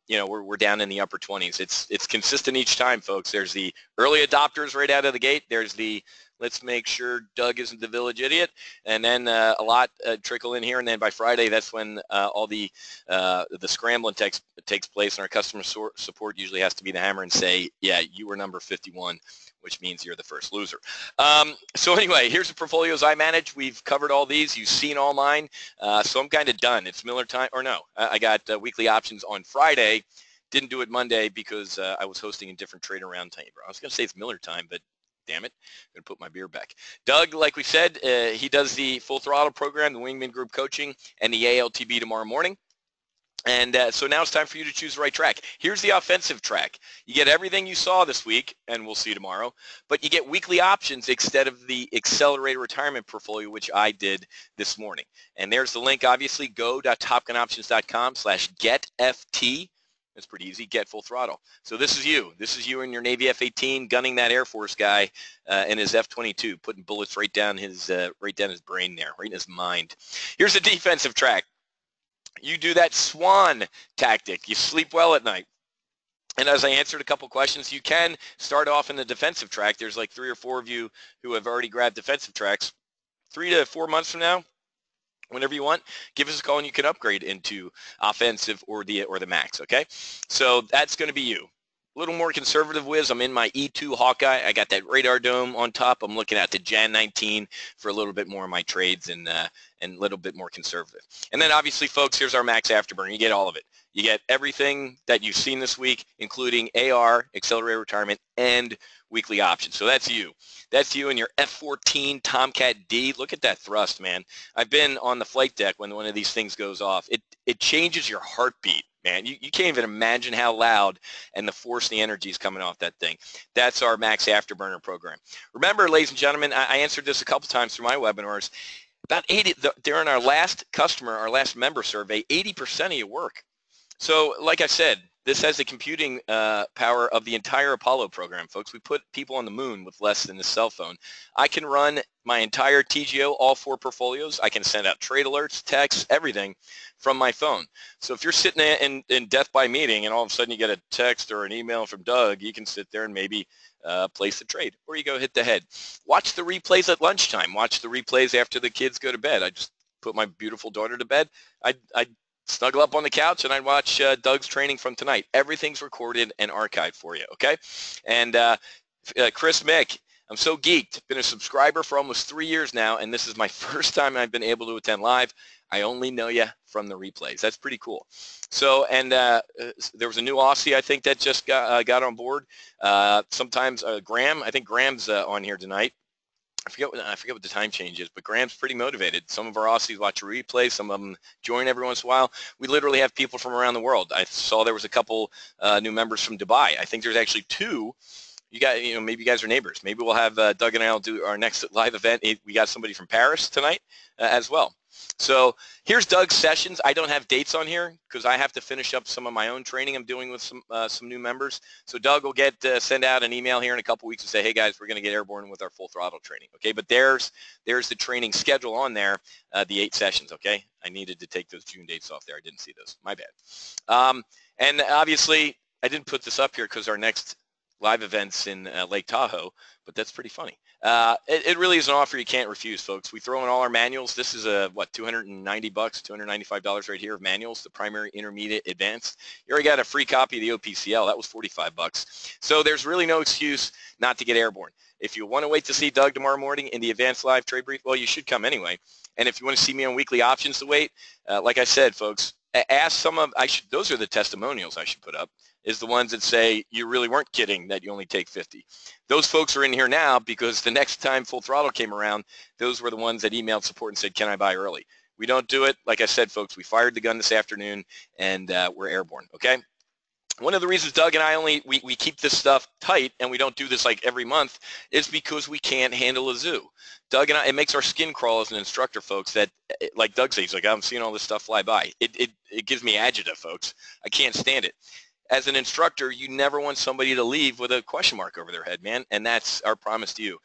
you know, we're down in the upper 20s. It's consistent each time, folks. There's the early adopters right out of the gate. There's the let's make sure Doug isn't the village idiot, and then a lot trickle in here, and then by Friday, that's when all the scrambling takes place, and our customer support usually has to be the hammer and say, yeah, you were number 51, which means you're the first loser. So anyway, here's the portfolios I manage. We've covered all these. You've seen all mine, so I'm kind of done. It's Miller time, or no, I got weekly options on Friday. Didn't do it Monday because I was hosting a different trade around time. I was going to say it's Miller time, but damn it, I'm going to put my beer back. Doug, like we said, he does the Full Throttle program, the Wingman Group coaching, and the ALTB tomorrow morning. And so now it's time for you to choose the right track. Here's the offensive track. You get everything you saw this week, and we'll see tomorrow, but you get weekly options instead of the accelerated retirement portfolio, which I did this morning. And there's the link, obviously, go.topgunoptions.com/getft. It's pretty easy. Get Full Throttle. So this is you. This is you in your Navy F-18 gunning that Air Force guy in his F-22, putting bullets right down his brain there, right in his mind. Here's the defensive track. You do that SWAN tactic. You sleep well at night. And as I answered a couple questions, you can start off in the defensive track. There's like 3 or 4 of you who have already grabbed defensive tracks. 3 to 4 months from now, whenever you want, give us a call and you can upgrade into offensive or the max, okay? So that's going to be you. A little more conservative, Wiz. I'm in my E2 Hawkeye. I got that radar dome on top. I'm looking at the Jan 19 for a little bit more of my trades and a little bit more conservative. And then obviously, folks, here's our max afterburn. You get all of it. You get everything that you've seen this week, including AR, accelerated retirement, and weekly options. So that's you. That's you in your F-14 Tomcat D. Look at that thrust, man. I've been on the flight deck when one of these things goes off. It changes your heartbeat, man. You can't even imagine how loud and the force and the energy is coming off that thing. That's our max afterburner program. Remember, ladies and gentlemen, I answered this a couple times through my webinars. About 80, during our last member survey, 80% of you work. So like I said, this has the computing power of the entire Apollo program, folks. We put people on the moon with less than a cell phone. I can run my entire TGO, all 4 portfolios. I can send out trade alerts, texts, everything from my phone. So if you're sitting in death by meeting and all of a sudden you get a text or an email from Doug, you can sit there and maybe place the trade, or you go hit the head. Watch the replays at lunchtime. Watch the replays after the kids go to bed. I just put my beautiful daughter to bed. I snuggle up on the couch and I'd watch Doug's training from tonight. Everything's recorded and archived for you, okay? And Chris Mick, I'm so geeked. Been a subscriber for almost 3 years now, and this is my first time I've been able to attend live. I only know you from the replays. That's pretty cool. So, and there was a new Aussie, I think, that just got on board. Sometimes Graham, I think Graham's on here tonight. I forget what the time change is, but Graham's pretty motivated. Some of our Aussies watch a replay. Some of them join every once in a while. We literally have people from around the world. I saw there was a couple new members from Dubai. I think there's actually 2. Maybe you guys are neighbors. Maybe we'll have Doug and I will do our next live event. We got somebody from Paris tonight as well. So here's Doug's sessions. I don't have dates on here because I have to finish up some of my own training I'm doing with some new members. So Doug will send out an email here in a couple weeks and say, hey guys, we're going to get airborne with our Full Throttle training. Okay, but there's the training schedule on there, the 8 sessions. Okay, I needed to take those June dates off there. I didn't see those. My bad. And obviously, I didn't put this up here because our next live events in Lake Tahoe, but that's pretty funny. It really is an offer you can't refuse, folks. We throw in all our manuals. This is $290, $295 right here of manuals, the primary, intermediate, advanced. You already got a free copy of the OPCL. That was $45. So there's really no excuse not to get airborne. If you want to wait to see Doug tomorrow morning in the advanced live trade brief, well, you should come anyway. And if you want to see me on weekly options to wait, like I said, folks, ask some of, those are the testimonials I should put up, is the ones that say you really weren't kidding that you only take 50. Those folks are in here now because the next time Full Throttle came around, those were the ones that emailed support and said, can I buy early? We don't do it. Like I said, folks, we fired the gun this afternoon and we're airborne, okay? One of the reasons Doug and I we keep this stuff tight and we don't do this like every month is because we can't handle a zoo. Doug and I, it makes our skin crawl as an instructor, folks, that like Doug says, like I'm seeing all this stuff fly by. It gives me agita, folks. I can't stand it. As an instructor, you never want somebody to leave with a question mark over their head, man, and that's our promise to you.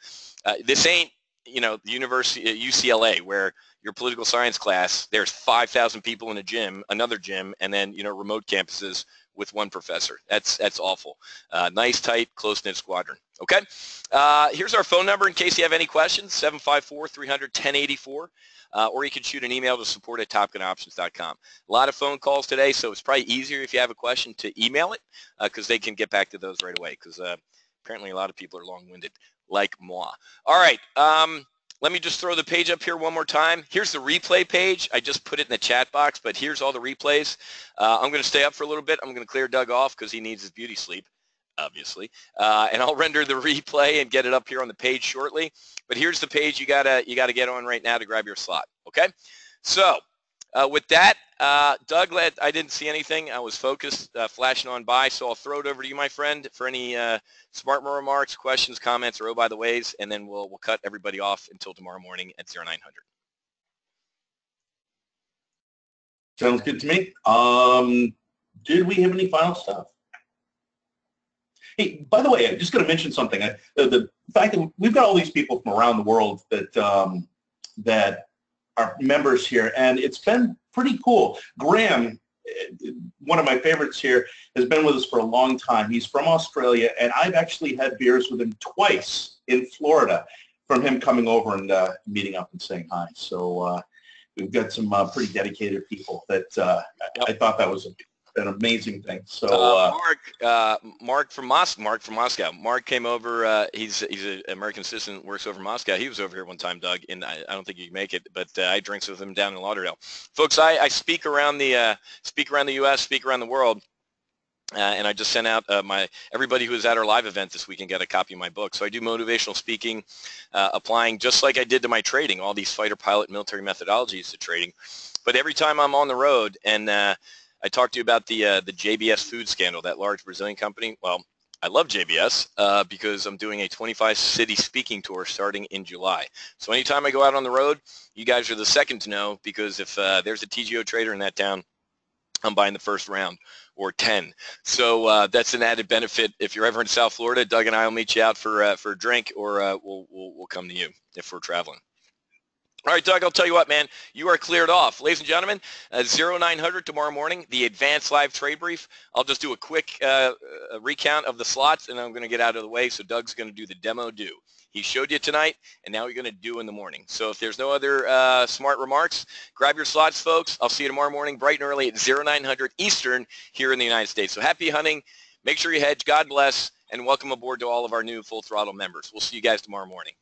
This ain't, you know, the university at UCLA where your political science class, there's 5,000 people in a gym, another gym, and then, you know, remote campuses with one professor. That's awful. Nice, tight, close-knit squadron. Okay? Here's our phone number in case you have any questions, 754-300-1084, or you can shoot an email to support@topgunoptions.com. A lot of phone calls today, so it's probably easier if you have a question to email it because they can get back to those right away because apparently a lot of people are long-winded like moi. All right. Let me just throw the page up here one more time. Here's the replay page. I just put it in the chat box, but here's all the replays. I'm going to stay up for a little bit. I'm going to clear Doug off because he needs his beauty sleep, obviously. And I'll render the replay and get it up here on the page shortly. But here's the page you gotta get on right now to grab your slot. Okay? So with that, Doug, I didn't see anything. I was focused, flashing on by, so I'll throw it over to you, my friend, for any smart remarks, questions, comments, or oh by the ways, and then we'll cut everybody off until tomorrow morning at 0900. Sounds good to me. Did we have any final stuff? Hey, by the way, I'm just going to mention something. The fact that we've got all these people from around the world that are members here, and it's been pretty cool. Graham, one of my favorites here, has been with us for a long time. He's from Australia, and I've actually had beers with him twice in Florida from him coming over and meeting up and saying hi. So we've got some pretty dedicated people that I thought that was an amazing thing. So Mark from Moscow. Mark came over. He's an American citizen, works over in Moscow. He was over here one time, Doug, and I don't think you can make it, but I had drinks with him down in Lauderdale. Folks, I speak around the U.S., speak around the world. And I just sent out everybody who was at our live event this weekend got a copy of my book. So I do motivational speaking, applying just like I did to my trading, all these fighter pilot military methodologies to trading. But every time I'm on the road and I talked to you about the JBS food scandal, that large Brazilian company. Well, I love JBS because I'm doing a 25-city speaking tour starting in July. So anytime I go out on the road, you guys are the second to know because if there's a TGO trader in that town, I'm buying the first round or 10. So that's an added benefit. If you're ever in South Florida, Doug and I will meet you out for a drink, or we'll come to you if we're traveling. All right, Doug, I'll tell you what, man, you are cleared off. Ladies and gentlemen, 0900 tomorrow morning, the advanced live trade brief. I'll just do a quick recount of the slots, and I'm going to get out of the way, so Doug's going to do the demo do. He showed you tonight, and now you're going to do in the morning. So if there's no other smart remarks, grab your slots, folks. I'll see you tomorrow morning, bright and early at 0900 Eastern here in the United States. So happy hunting. Make sure you hedge. God bless, and welcome aboard to all of our new Full Throttle members. We'll see you guys tomorrow morning.